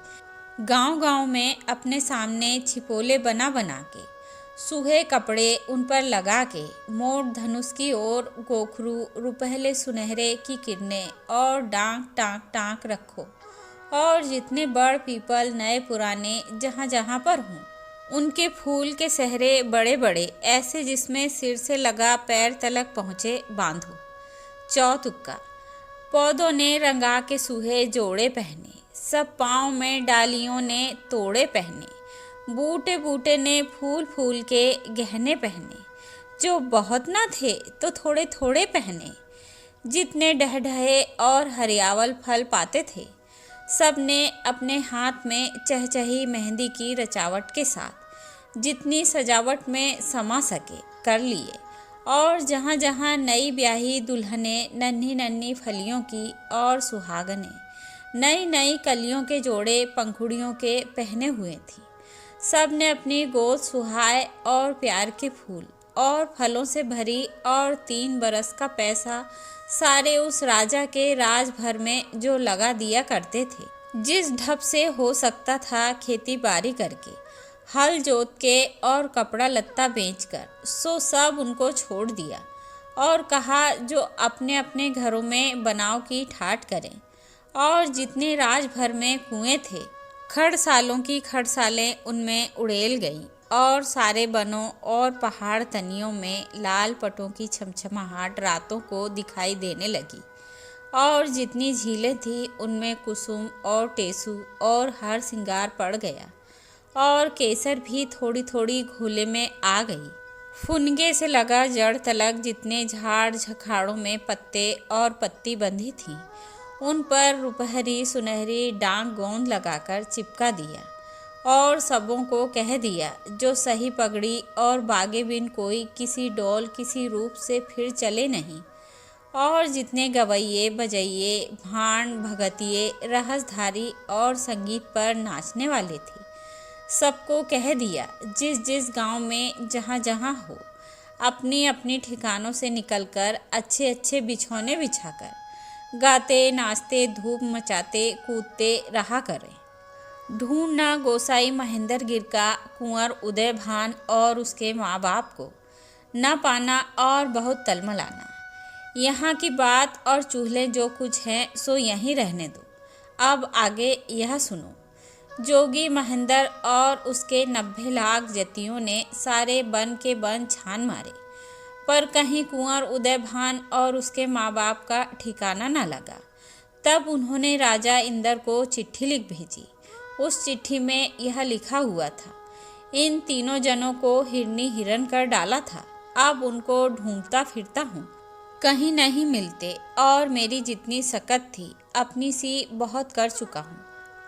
गांव गांव में अपने सामने छिपोले बना बना के, सूहे कपड़े उन पर लगा के, मोट धनुष की ओर गोखरू रुपहले सुनहरे की किरणें और डांक टाँक टाँक रखो, और जितने बड़ पीपल नए पुराने जहाँ जहाँ पर हों, उनके फूल के सहरे बड़े बड़े ऐसे जिसमें सिर से लगा पैर तलक पहुँचे बांधो। चौतुक्का पौधों ने रंगा के सूहे जोड़े पहने, सब पाँव में डालियों ने तोड़े पहने, बूटे बूटे ने फूल फूल के गहने पहने, जो बहुत ना थे तो थोड़े थोड़े पहने, जितने ढहे और हरियावल फल पाते थे, सब ने अपने हाथ में चहचही मेहंदी की रचावट के साथ जितनी सजावट में समा सके कर लिए, और जहाँ जहाँ नई ब्याही दुल्हने नन्ही नन्ही फलियों की और सुहागने नई नई कलियों के जोड़े पंखुड़ियों के पहने हुए थी, सब ने अपनी गोद सुहाए और प्यार के फूल और फलों से भरी और 3 बरस का पैसा सारे उस राजा के राज भर में जो लगा दिया करते थे, जिस ढप से हो सकता था खेती बाड़ी करके, हल जोत के और कपड़ा लत्ता बेचकर, सो सब उनको छोड़ दिया और कहा जो अपने अपने घरों में बनाव की ठाट करें। और जितने राज भर में कुएं थे, खड़सालों की खड़सालें उनमें उड़ेल गईं और सारे बनों और पहाड़ तनियों में लाल पटों की छमछमाहट रातों को दिखाई देने लगी, और जितनी झीलें थी उनमें कुसुम और टेसू और हर सिंगार पड़ गया, और केसर भी थोड़ी थोड़ी घोले में आ गई। फुनगे से लगा जड़ तलक जितने झाड़ झखाड़ों में पत्ते और पत्ती बंधी थी, उन पर रुपहरी सुनहरी डांक गोंद लगाकर चिपका दिया, और सबों को कह दिया जो सही पगड़ी और बागे बिन कोई किसी डोल किसी रूप से फिर चले नहीं। और जितने गवैये बजैये भाण भगतिये रहसधारी और संगीत पर नाचने वाले थे, सबको कह दिया जिस जिस गांव में जहाँ जहाँ हो, अपनी अपनी ठिकानों से निकलकर अच्छे अच्छे बिछौने बिछाकर गाते नाचते धूप मचाते कूदते रहा करें। ढूंढना गोसाई महेंद्र गिर का कुंवर उदयभान और उसके माँ बाप को न पाना और बहुत तलमलाना। यहाँ की बात और चूल्हे जो कुछ हैं सो यहीं रहने दो। अब आगे यह सुनो। जोगी महेंद्र और उसके 90 लाख जतियों ने सारे बन के बन छान मारे, पर कहीं कुंवर उदयभान और उसके माँ बाप का ठिकाना न लगा। तब उन्होंने राजा इंद्र को चिट्ठी लिख भेजी। उस चिट्ठी में यह लिखा हुआ था, इन तीनों जनों को हिरनी हिरन कर डाला था, अब उनको ढूंढता फिरता हूँ, कहीं नहीं मिलते, और मेरी जितनी सकत थी अपनी सी बहुत कर चुका हूँ।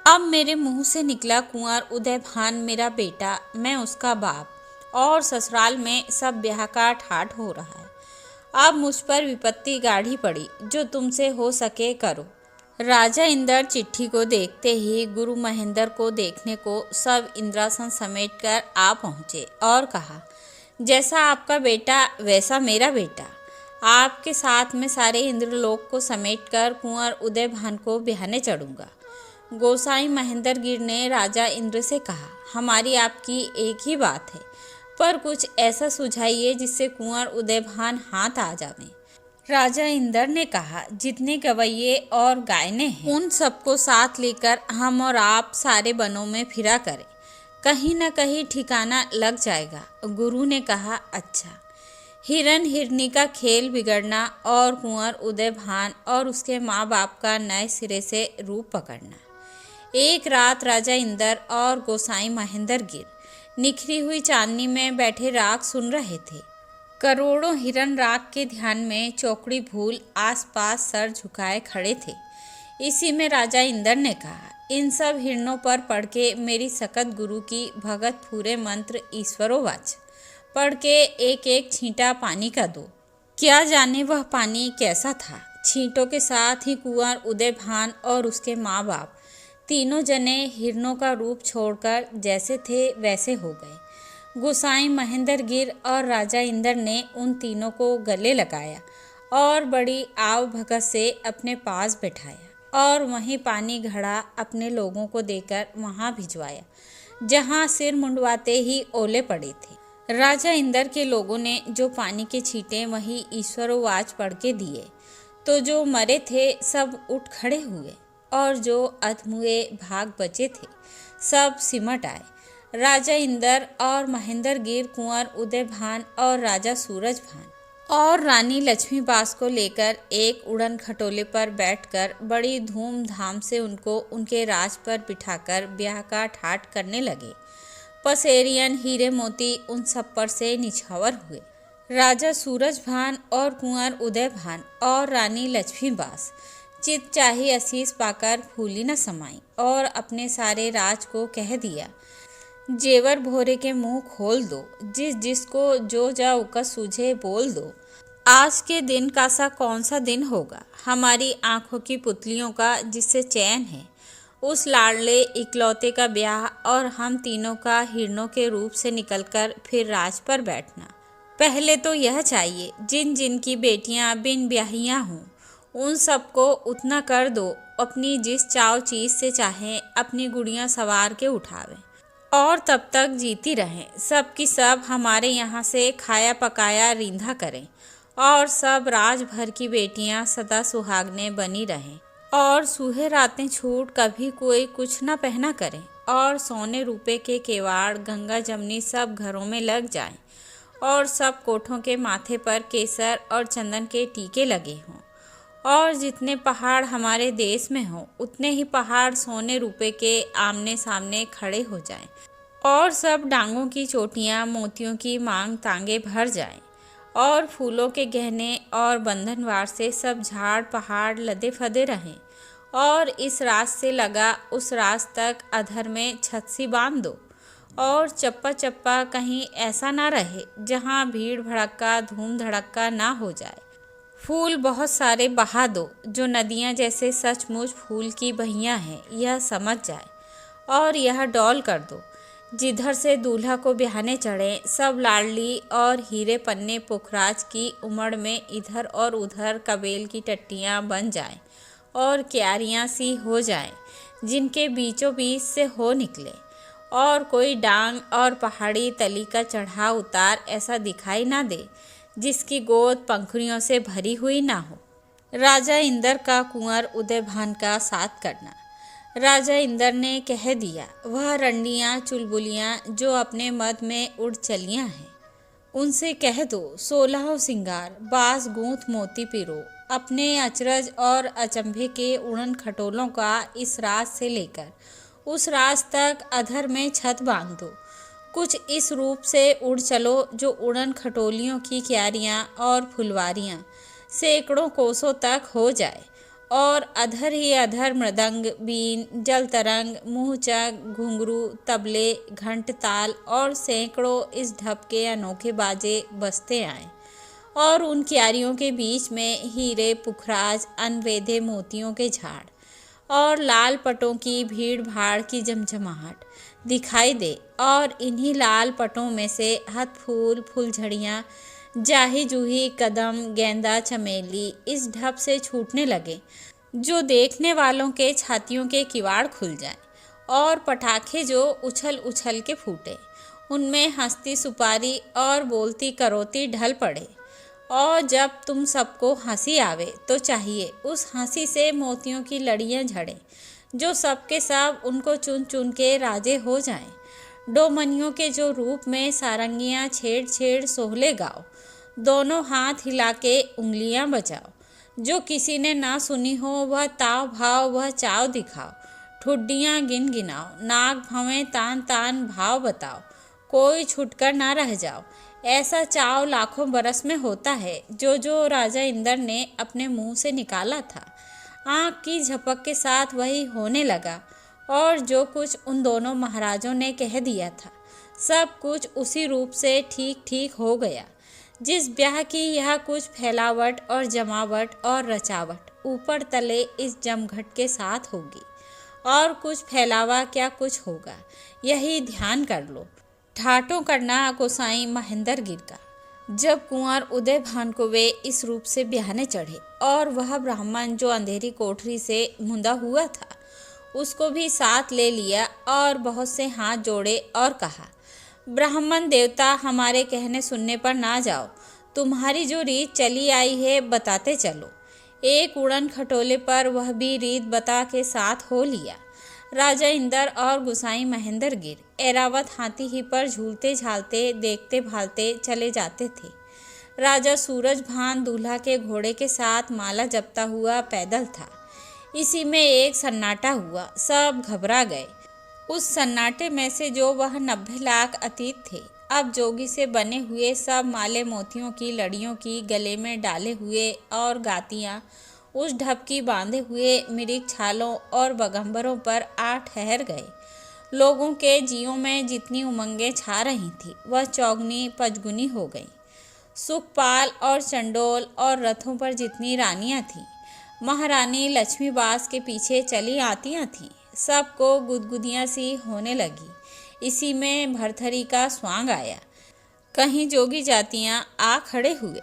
अब मेरे मुंह से निकला कुंवर उदयभान मेरा बेटा, मैं उसका बाप, और ससुराल में सब ब्याह का ठाठ हो रहा है। अब मुझ पर विपत्ति गाढ़ी पड़ी, जो तुमसे हो सके करो। राजा इंद्र चिट्ठी को देखते ही गुरु महेंद्र को देखने को सब इंद्रासन समेट कर आ पहुँचे और कहा, जैसा आपका बेटा वैसा मेरा बेटा। आपके साथ में सारे इंद्रलोक को समेट कर कुंवर उदयभान को ब्याहने चढ़ूँगा। गोसाई महेंद्र गिर ने राजा इंद्र से कहा, हमारी आपकी एक ही बात है, पर कुछ ऐसा सुझाइए जिससे कुंवर उदयभान हाथ आ जावे। राजा इंदर ने कहा, जितने गवैये और गायने हैं उन सबको साथ लेकर हम और आप सारे बनों में फिरा करें, कहीं न कहीं ठिकाना लग जाएगा। गुरु ने कहा, अच्छा। हिरन हिरनी का खेल बिगड़ना और कुंवर उदय भान और उसके माँ बाप का नए सिरे से रूप पकड़ना। एक रात राजा इंदर और गोसाई महेंद्र गिर निखरी हुई चांदनी में बैठे राग सुन रहे थे। करोड़ों हिरन राग के ध्यान में चौकड़ी भूल आसपास सर झुकाए खड़े थे। इसी में राजा इंदर ने कहा, इन सब हिरणों पर पढ़ के मेरी सकत गुरु की भगत पूरे मंत्र ईश्वरोवाच पढ़ के एक एक छींटा पानी का दो। क्या जाने वह पानी कैसा था। छींटों के साथ ही कुंवर उदय भान और उसके माँ बाप तीनों जने हिरणों का रूप छोड़कर जैसे थे वैसे हो गए। गोसाई महेंद्र गिर और राजा इंदर ने उन तीनों को गले लगाया और बड़ी आव भगत से अपने पास बैठाया और वहीं पानी घड़ा अपने लोगों को देकर वहां भिजवाया जहां सिर मुंडवाते ही ओले पड़े थे। राजा इंदर के लोगों ने जो पानी के छींटे वहीं ईश्वरोवाच पढ़ के दिए तो जो मरे थे सब उठ खड़े हुए और जो अधमुए भाग बचे थे सब सिमट आए। राजा इंदर और महेंद्र गिर, कुंवर उदय भान और राजा सूरज भान और रानी लक्ष्मी बास को लेकर एक उड़न खटोले पर बैठकर बड़ी धूमधाम से उनको उनके राज पर बिठाकर ब्याह का ठाट करने लगे। पसेरियन हीरे मोती उन सब पर से निछावर हुए। राजा सूरज भान और कुंवर उदय भान और रानी लक्ष्मी बास चित चाही असीस पाकर फूली न समाई और अपने सारे राज को कह दिया, जेवर भोरे के मुंह खोल दो, जिस जिसको जो जा उका सूझे बोल दो। आज के दिन का सा कौन सा दिन होगा हमारी आंखों की पुतलियों का जिससे चैन है, उस लाडले इकलौते का ब्याह और हम तीनों का हिरणों के रूप से निकलकर फिर राज पर बैठना। पहले तो यह चाहिए जिन जिन की बेटियां बिन ब्याहियां हों उन सबको उतना कर दो अपनी जिस चाव चीज से चाहे अपनी गुड़ियां सवार के उठावे और तब तक जीती रहें। सब की सब हमारे यहाँ से खाया पकाया रिंधा करें और सब राज भर की बेटियां सदा सुहागने बनी रहें और सूहे रातें छूट कभी कोई कुछ न पहना करें और सोने रुपए के केवाड़ गंगा जमनी सब घरों में लग जाएं और सब कोठों के माथे पर केसर और चंदन के टीके लगे हों और जितने पहाड़ हमारे देश में हो उतने ही पहाड़ सोने रुपए के आमने सामने खड़े हो जाएं और सब डांगों की चोटियां मोतियों की मांग तांगे भर जाएं और फूलों के गहने और बंधनवार से सब झाड़ पहाड़ लदे फदे रहें और इस रात से लगा उस रात तक अधर में छत्सी बांध दो और चप्पा चप्पा कहीं ऐसा ना रहे जहां भीड़ भड़क्का धूम धड़क्का ना हो जाए। फूल बहुत सारे बहा दो जो नदियाँ जैसे सचमुच फूल की बहियाँ हैं यह समझ जाए और यह डौल कर दो जिधर से दूल्हा को ब्याहने चढ़े सब लाडली और हीरे पन्ने पुखराज की उमड़ में इधर और उधर कबेल की टट्टियाँ बन जाएं और क्यारियाँ सी हो जाएं जिनके बीचों बीच से हो निकले और कोई डांग और पहाड़ी तली का चढ़ा उतार ऐसा दिखाई ना दे जिसकी गोद पंखुड़ियों से भरी हुई ना हो। राजा इंदर का कुंवर उदय भान का साथ करना। राजा इंदर ने कह दिया, वह रंडियाँ चुलबुलियाँ जो अपने मद में उड़ चलियाँ हैं उनसे कह दो 16 सिंगार बास गूंथ मोती पिरो अपने अचरज और अचंभे के उड़न खटोलों का इस रात से लेकर उस रात तक अधर में छत बांध दो। कुछ इस रूप से उड़ चलो जो उड़न खटोलियों की क्यारियाँ और फुलवारियाँ सैकड़ों कोसों तक हो जाए और अधर ही अधर मृदंग बीन जल तरंग मुँहचक घुंघरू तबले घंट ताल और सैकड़ों इस ढप के अनोखे बाजे बजते आएं और उन क्यारियों के बीच में हीरे पुखराज अनवेधे मोतियों के झाड़ और लाल पटों की भीड़ भाड़ की जमजमाहट दिखाई दे और इन्हीं लाल पटों में से हथ फूल फुलझड़ियाँ जाही जूही कदम गेंदा चमेली इस ढप से छूटने लगे जो देखने वालों के छातियों के किवाड़ खुल जाए और पटाखे जो उछल उछल के फूटे उनमें हंसती सुपारी और बोलती करोती ढल पड़े और जब तुम सबको हंसी आवे तो चाहिए उस हंसी से मोतियों की लड़ियां झड़ें, जो सबके सब उनको चुन चुन के राजे हो जाएं। डोमनियों के जो रूप में सारंगियां छेड़ छेड़ सोहले गाओ, दोनों हाथ हिला के उंगलियां बजाओ। जो किसी ने ना सुनी हो वह ताव भाव वह चाव दिखाओ। ठुड्डियां गिन गिनाओ, नाग भवें तान तान भाव बताओ। कोई छुटकर ना रह जाओ, ऐसा चाव लाखों बरस में होता है जो राजा इंद्र ने अपने मुंह से निकाला था। आँख की झपक के साथ वही होने लगा, और जो कुछ उन दोनों महाराजों ने कह दिया था सब कुछ उसी रूप से ठीक ठीक हो गया। जिस ब्याह की यह कुछ फैलावट और जमावट और रचावट ऊपर तले इस जमघट के साथ होगी, और कुछ फैलावा क्या कुछ होगा, यही ध्यान कर लो। ठाटों करना गोसाई महेंद्र गिर का। जब कुंवर उदय भान को वे इस रूप से ब्याहने चढ़े, और वह ब्राह्मण जो अंधेरी कोठरी से मुंदा हुआ था उसको भी साथ ले लिया, और बहुत से हाथ जोड़े और कहा, ब्राह्मण देवता हमारे कहने सुनने पर ना जाओ, तुम्हारी जो रीत चली आई है बताते चलो। एक उड़न खटोले पर वह भी रीत बता के साथ हो लिया। राजा इंदर और गुसाई महेंद्र गिर एरावत हाथी ही पर झूलते झालते देखते भालते चले जाते थे। राजा सूरज भान दूल्हा के घोड़े के साथ माला जपता हुआ पैदल था। इसी में एक सन्नाटा हुआ, सब घबरा गए। उस सन्नाटे में से जो वह 90 लाख अतीत थे, अब जोगी से बने हुए सब माले मोतियों की लड़ियों की गले में डाले हुए और गातियाँ उस ढपकी बांधे हुए मिरिक छालों और बगंबरों पर आ ठहर गए। लोगों के जियों में जितनी उमंगें छा रही थी वह चौगनी पचगुनी हो गई। सुखपाल और चंडोल और रथों पर जितनी रानियां थीं, महारानी लक्ष्मीबास के पीछे चली आतियां थीं, सबको गुदगुदियाँ सी होने लगी। इसी में भरथरी का स्वांग आया। कहीं जोगी जातियां आ खड़े हुए,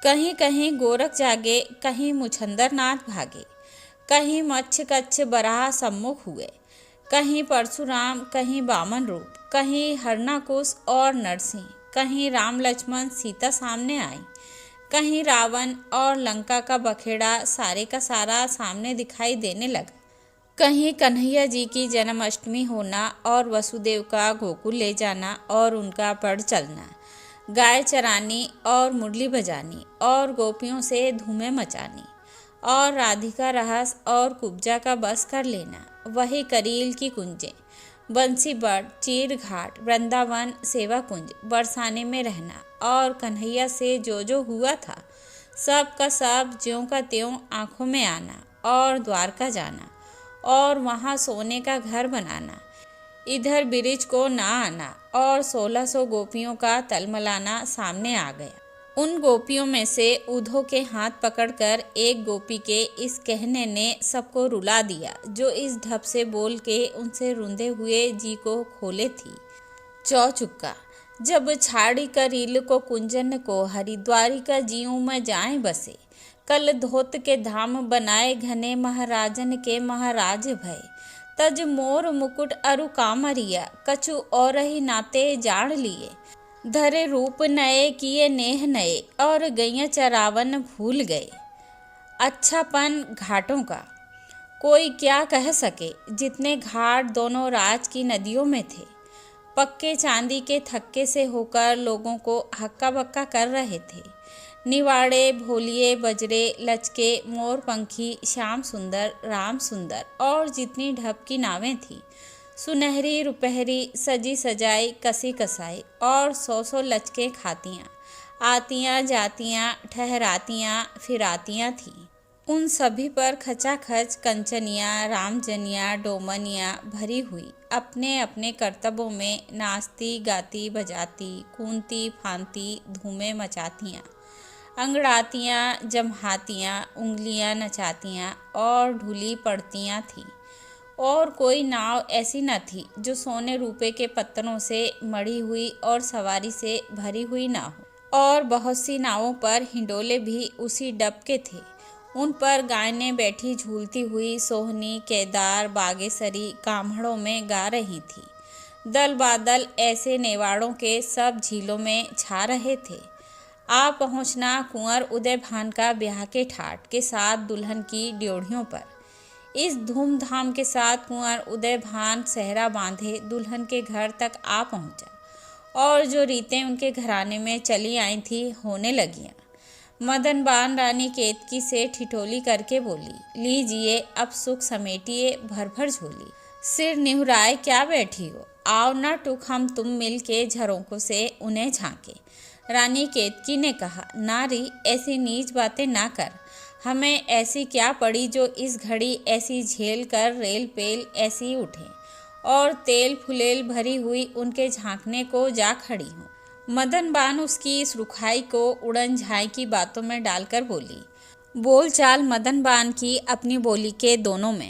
कहीं कहीं गोरख जागे, कहीं मुछंदरनाथ भागे, कहीं मच्छ कच्छ बराह सम्मुख हुए, कहीं परशुराम, कहीं बामन रूप, कहीं हरनाकुश और नरसिंह, कहीं राम लक्ष्मण सीता सामने आई, कहीं रावण और लंका का बखेड़ा सारे का सारा सामने दिखाई देने लगा। कहीं कन्हैया जी की जन्माष्टमी होना और वसुदेव का गोकुल ले जाना और उनका पड़ चलना, गाय चरानी और मुरली बजानी और गोपियों से धूमें मचानी, और राधिका रहस और कुब्जा का बस कर लेना, वही करील की कुंजें, बंसीबढ़, चीर घाट, वृंदावन, सेवा कुंज बरसाने में रहना, और कन्हैया से जो हुआ था सब का सब ज्यों का त्यों आँखों में आना, और द्वारका जाना और वहाँ सोने का घर बनाना, इधर बिरिज को ना आना, और 1600 गोपियों का तलमलाना सामने आ गया। उन गोपियों में से उधो के हाथ पकड़कर एक गोपी के इस कहने ने सबको रुला दिया, जो इस ढप से बोल के उनसे रुंधे हुए जी को खोले थी। चौचुक्का जब छाड़ी कर रील को कुंजन को हरिद्वारी का जीव में जाए बसे, कल धोत के धाम बनाए घने महाराजन के महाराज भय, तज मोर मुकुट अरु कामरिया, कछु और ही नाते जान लिए, धरे रूप नए किए नेह नए, और गैया चरावन भूल गए। अच्छापन घाटों का कोई क्या कह सके, जितने घाट दोनों राज की नदियों में थे, पक्के चांदी के थक्के से होकर लोगों को हक्का बक्का कर रहे थे। निवाड़े, भोलिए, बजरे, लचके, मोर पंखी, श्याम सुंदर, राम सुंदर और जितनी ढप की नावें थीं, सुनहरी रुपहरी, सजी सजाई, कसी कसाई और 100 लचके खातियाँ, आतियाँ जातियाँ, ठहरातियाँ फिरातियाँ थीं। उन सभी पर खचाखच कंचनियाँ, रामजनियाँ, डोमनियाँ भरी हुई अपने अपने कर्तव्यों में नाचती गाती बजाती, कूदती फांती, धूमें मचातियाँ, अंगड़ातियाँ, जमहातियाँ, उंगलियाँ नचातियाँ और ढूली पड़तियाँ थीं। और कोई नाव ऐसी न थी जो सोने रूपे के पत्तरों से मढ़ी हुई और सवारी से भरी हुई ना हो। और बहुत सी नावों पर हिंडोले भी उसी डब के थे। उन पर गायें बैठी झूलती हुई सोहनी, केदार, बागेसरी काम्हड़ों में गा रही थी। दल बादल ऐसे नेवाड़ों के सब झीलों में छा रहे थे। आ पहुँचना कुंवर उदय भान का ब्याह के ठाट के साथ दुल्हन की ड्योढ़ियों पर। इस धूमधाम के साथ कुंवर उदय भान सेहरा बांधे दुल्हन के घर तक आ पहुँचा और जो रीतें उनके घराने में चली आई थी होने लगियाँ। मदन बान रानी केतकी से ठिठोली करके बोली, लीजिए अब सुख समेटिए भर भर झोली। सिर निहुराए क्या बैठी हो, आओ ना टुक हम तुम मिल के झरोकों से उन्हें झांके। रानी केतकी ने कहा, नारी ऐसी नीच बातें ना कर, हमें ऐसी क्या पड़ी जो इस घड़ी ऐसी झेल कर रेल पेल ऐसी उठे और तेल फुलेल भरी हुई उनके झांकने को जा खड़ी हूँ। मदन बान उसकी इस रुखाई को उड़न झाई की बातों में डालकर बोली। बोल चाल मदन बान की अपनी बोली के दोनों में।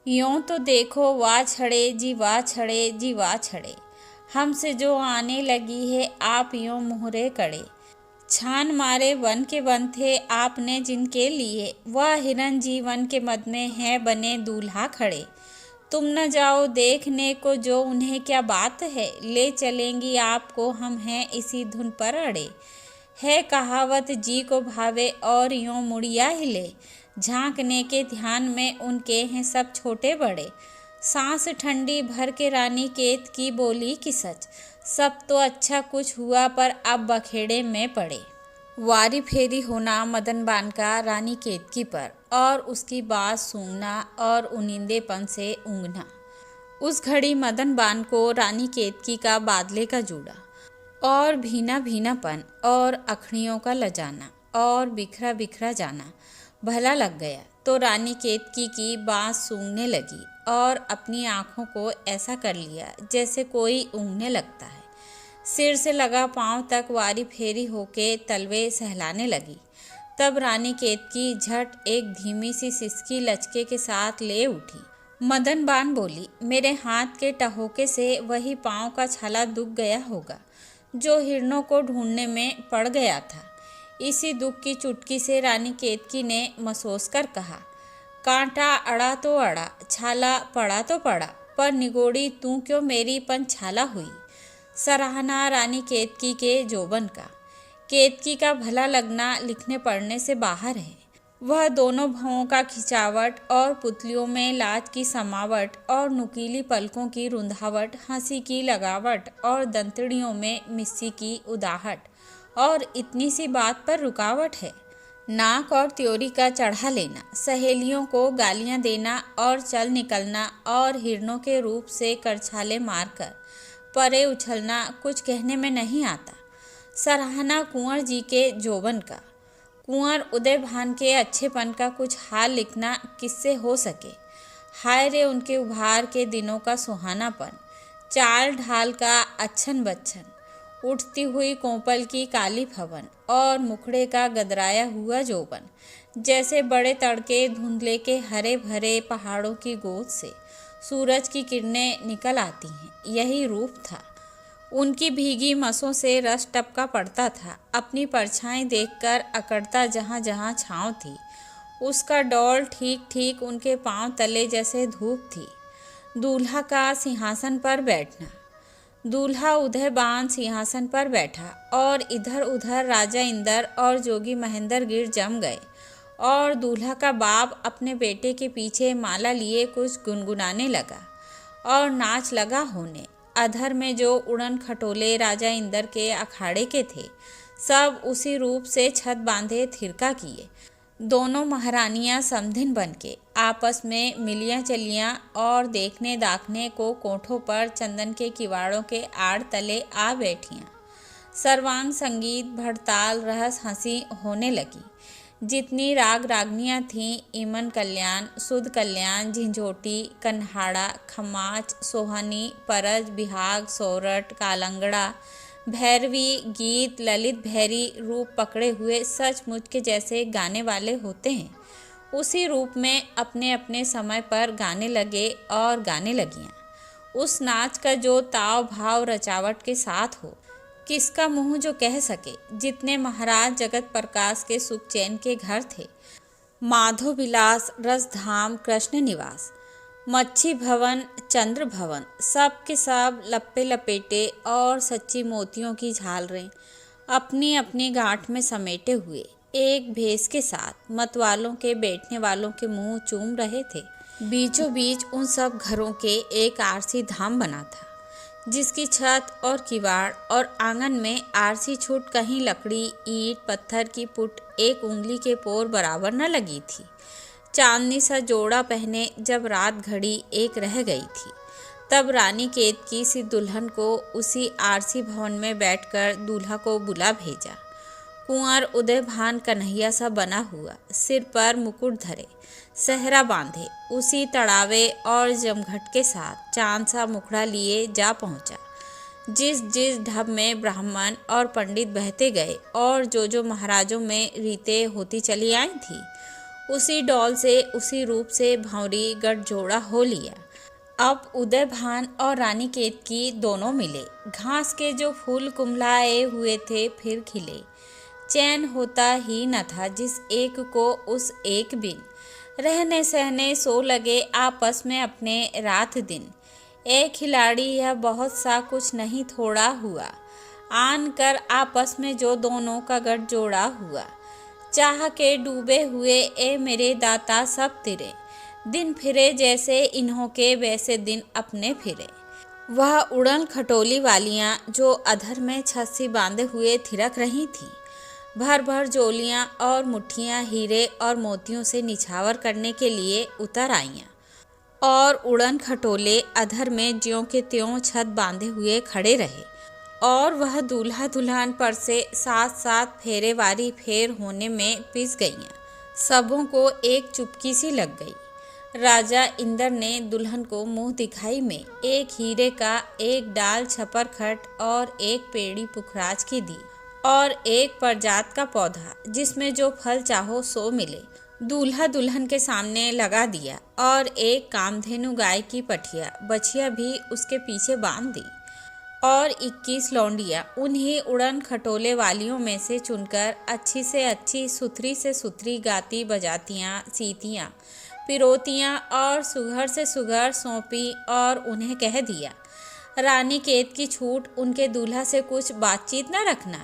यूं तो देखो वाह छड़े जी वाह छड़े जी वाह छड़े, हमसे जो आने लगी है आप यूं मुहरे कड़े। छान मारे वन के वन थे आपने जिनके लिए, वह हिरन जीवन के मद में है बने दूल्हा खड़े। तुम न जाओ देखने को जो उन्हें क्या बात है, ले चलेंगी आपको हम हैं इसी धुन पर अड़े। है कहावत जी को भावे और यूं मुड़िया हिले, झांकने के ध्यान में उनके हैं सब छोटे बड़े। सांस ठंडी भर के रानी केतकी बोली कि सच, सब तो अच्छा कुछ हुआ पर अब बखेड़े में पड़े। वारी फेरी होना मदन बान का रानी केतकी पर और उसकी बात सूंघना और उनिंदेपन से ऊँघना। उस घड़ी मदन बान को रानी केतकी का बादले का जूड़ा और भीना भीनापन और अखड़ियों का लजाना और बिखरा बिखरा जाना भला लग गया तो रानी केतकी की बात सूंघने लगी और अपनी आँखों को ऐसा कर लिया जैसे कोई ऊँघने लगता है। सिर से लगा पांव तक वारी फेरी होके तलवे सहलाने लगी। तब रानी केतकी झट एक धीमी सी सिसकी लचके के साथ ले उठी। मदन बान बोली, मेरे हाथ के टहोके से वही पांव का छाला दुख गया होगा जो हिरणों को ढूंढने में पड़ गया था। इसी दुख की चुटकी से रानी केतकी ने मसोस कर कहा, कांटा अड़ा तो अड़ा, छाला पड़ा तो पड़ा, पर निगोड़ी तू क्यों मेरी पंछाला हुई। सराहना रानी केतकी के जोबन का। केतकी का भला लगना लिखने पढ़ने से बाहर है। वह दोनों भवों का खिंचावट और पुतलियों में लाज की समावट और नुकीली पलकों की रुंधावट, हंसी की लगावट और दंतड़ियों में मिस्सी की उदाहट और इतनी सी बात पर रुकावट है। नाक और त्योरी का चढ़ा लेना, सहेलियों को गालियां देना और चल निकलना और हिरणों के रूप से करछाले मारकर परे उछलना कुछ कहने में नहीं आता। सराहना कुंवर जी के जोबन का। कुंवर उदय भान के अच्छेपन का कुछ हाल लिखना किससे हो सके। हाय रे उनके उभार के दिनों का सुहानापन, चाल ढाल का अच्छन बच्चन, उठती हुई कोंपल की काली फवन और मुखड़े का गदराया हुआ जोबन, जैसे बड़े तड़के धुंधले के हरे भरे पहाड़ों की गोद से सूरज की किरणें निकल आती हैं। यही रूप था। उनकी भीगी मसों से रस टपका पड़ता था। अपनी परछाई देखकर अकड़ता जहाँ जहाँ छाँव थी, उसका डौल ठीक ठीक उनके पांव तले जैसे धूप थी। दूल्हा का सिंहासन पर बैठना। दूल्हा उदय बान सिंहासन पर बैठा और इधर उधर राजा इंदर और जोगी महेंद्र गिर जम गए और दूल्हा का बाप अपने बेटे के पीछे माला लिए कुछ गुनगुनाने लगा और नाच लगा होने। अधर में जो उड़न खटोले राजा इंदर के अखाड़े के थे, सब उसी रूप से छत बांधे थिरका किए। दोनों महारानियां समधिन बनके आपस में मिलियां चलियां और देखने दाखने को कोठों पर चंदन के किवाड़ों के आड़ तले आ बैठियां। सर्वांग संगीत, भड़ताल, रहस, हंसी होने लगी। जितनी राग रागनियाँ थीं, ईमन कल्याण, सुध कल्याण, झिंझोटी, कन्हाड़ा, खमाच, सोहनी, परज, बिहाग, सोरठ, कालंगड़ा, भैरवी, गीत, ललित भैरी रूप पकड़े हुए सचमुच के जैसे गाने वाले होते हैं, उसी रूप में अपने अपने समय पर गाने लगे और गाने लगियाँ। उस नाच का जो ताव भाव रचावट के साथ हो, किसका मुँह जो कह सके। जितने महाराज जगत प्रकाश के सुख चैन के घर थे, माधव विलास, रसधाम, कृष्ण निवास, मच्छी भवन, चंद्र भवन, सब के सब लप्पे लपेटे और सच्ची मोतियों की झालरें अपनी अपनी गांठ में समेटे हुए एक भेस के साथ मतवालों के बैठने वालों के मुंह चूम रहे थे। बीचों बीच उन सब घरों के एक आरसी धाम बना था, जिसकी छत और किवाड़ और आंगन में आरसी छूट कहीं लकड़ी, ईंट, पत्थर की पुट एक उंगली के पोर बराबर न लगी थी। चांदनी सा जोड़ा पहने जब रात घड़ी एक रह गई थी, तब रानी केतकी सी दुल्हन को उसी आरसी भवन में बैठकर दूल्हा को बुला भेजा। कुंवर उदय भान कन्हैया सा बना हुआ, सिर पर मुकुट धरे, सहरा बांधे, उसी तड़ावे और जमघट के साथ चांद सा मुखड़ा लिए जा पहुंचा। जिस जिस ढब में ब्राह्मण और पंडित बहते गए और जो महाराजों में रीतें होती चली आई थी, उसी डौल से उसी रूप से भंवरी गठजोड़ा हो लिया। अब उदय भान और रानी केतकी दोनों मिले। घास के जो फूल कुम्हलाए हुए थे फिर खिले। चैन होता ही न था जिस एक को उस एक बिन। रहने सहने सो लगे आपस में अपने रात दिन। एक खिलाड़ी यह बहुत सा कुछ नहीं थोड़ा हुआ। आन कर आपस में जो दोनों का गठजोड़ा हुआ। चाह के डूबे हुए ए मेरे दाता सब तिरे। दिन फिरे जैसे इन्हों के वैसे दिन अपने फिरे। वह उड़न खटोली वालियां जो अधर में छस्सी बांधे हुए थिरक रही थीं, भर भर जोलियां और मुट्ठियां हीरे और मोतियों से निछावर करने के लिए उतर आईयां, और उड़न खटोले अधर में ज्यों के त्यों छत बांधे हुए खड़े रहे। और वह दूल्हा दुल्हन पर से 7-7 फेरे वारी फेर होने में पिस गईयां। सबों को एक चुपकी सी लग गई। राजा इंद्र ने दुल्हन को मुंह दिखाई में एक हीरे का एक डाल छपर खट और एक पेड़ी पुखराज की दी, और एक परजात का पौधा जिसमें जो फल चाहो सो मिले दूल्हा दुल्हन के सामने लगा दिया, और एक कामधेनु गाय की पठिया बछिया भी उसके पीछे बांध दी। और 21 लौंडियाँ उन्हीं उड़न खटोले वालियों में से चुनकर अच्छी से अच्छी, सुथरी से सुथरी गाती बजातियाँ, सीतियाँ, पिरोतियाँ और सुघर से सुघर सौंपी, और उन्हें कह दिया, रानी केत की छूट उनके दूल्हा से कुछ बातचीत न रखना,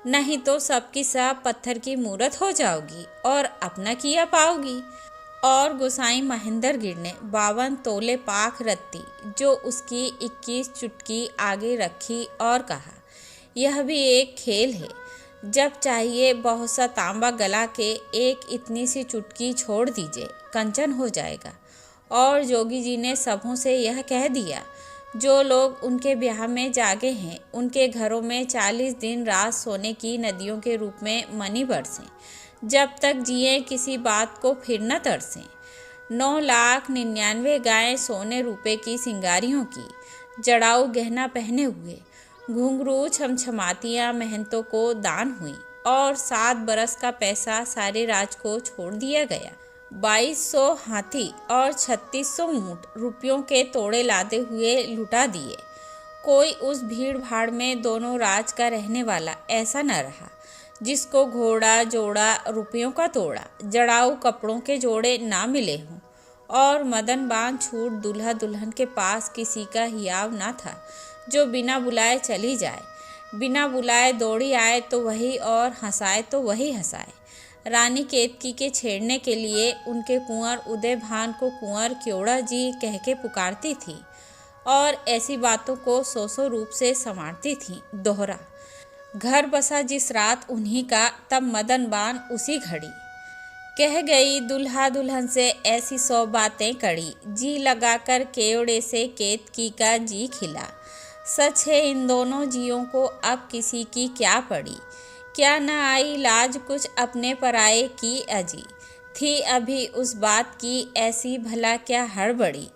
नहीं तो सबकी सब पत्थर की मूरत हो जाओगी और अपना किया पाओगी। और गोसाई महेंद्र गिर ने 52 तोले पाक रत्ती जो उसकी 21 चुटकी आगे रखी और कहा, यह भी एक खेल है। जब चाहिए बहुत सा तांबा गला के एक इतनी सी चुटकी छोड़ दीजिए, कंचन हो जाएगा। और जोगी जी ने सबों से यह कह दिया, जो लोग उनके ब्याह में जागे हैं उनके घरों में 40 दिन रात सोने की नदियों के रूप में मनी बरसें, जब तक जिए किसी बात को फिर न तरसें। 9,99,000 गायें सोने रुपए की सिंगारियों की, जड़ाऊ गहना पहने हुए, घुंघरू छमछमातियाँ महंतों को दान हुई, और 7 बरस का पैसा सारे राज को छोड़ दिया गया। 2200 हाथी और 3600 मूठ रुपयों के तोड़े लादे हुए लुटा दिए। कोई उस भीड़ भाड़ में दोनों राज का रहने वाला ऐसा न रहा जिसको घोड़ा जोड़ा रुपयों का तोड़ा, जड़ाऊ कपड़ों के जोड़े ना मिले हों। और मदन बान छूट दूल्हा दुल्हन के पास किसी का हियाव ना था जो बिना बुलाए चली जाए, बिना बुलाए दौड़ी आए तो वही, और हंसाए तो वही हंसाए। रानी केतकी के छेड़ने के लिए उनके कुंवर उदय भान को कुंवर क्योड़ा जी कह के पुकारती थी, और ऐसी बातों को सौ रूप से संवारती थी। दोहरा घर बसा जिस रात उन्हीं का, तब मदन बान उसी घड़ी कह गई दुल्हा दुल्हन से ऐसी 100 बातें कड़ी। जी लगाकर केवड़े से केतकी का जी खिला। सच है इन दोनों जियों को अब किसी की क्या पड़ी, क्या न आई लाज कुछ अपने पराए की अजी। थी अभी उस बात की ऐसी भला क्या हड़बड़ी।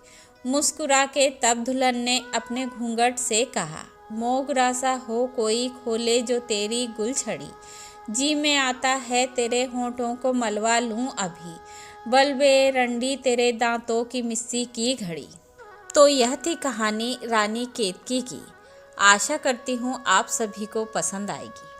मुस्कुरा के तब दुल्हन ने अपने घूंघट से कहा, मोगरा सा हो कोई खोले जो तेरी गुलछड़ी। जी में आता है तेरे होठों को मलवा लूं अभी, बलबे रंडी तेरे दांतों की मिस्सी की घड़ी। तो यह थी कहानी रानी केतकी की। आशा करती हूँ आप सभी को पसंद आएगी।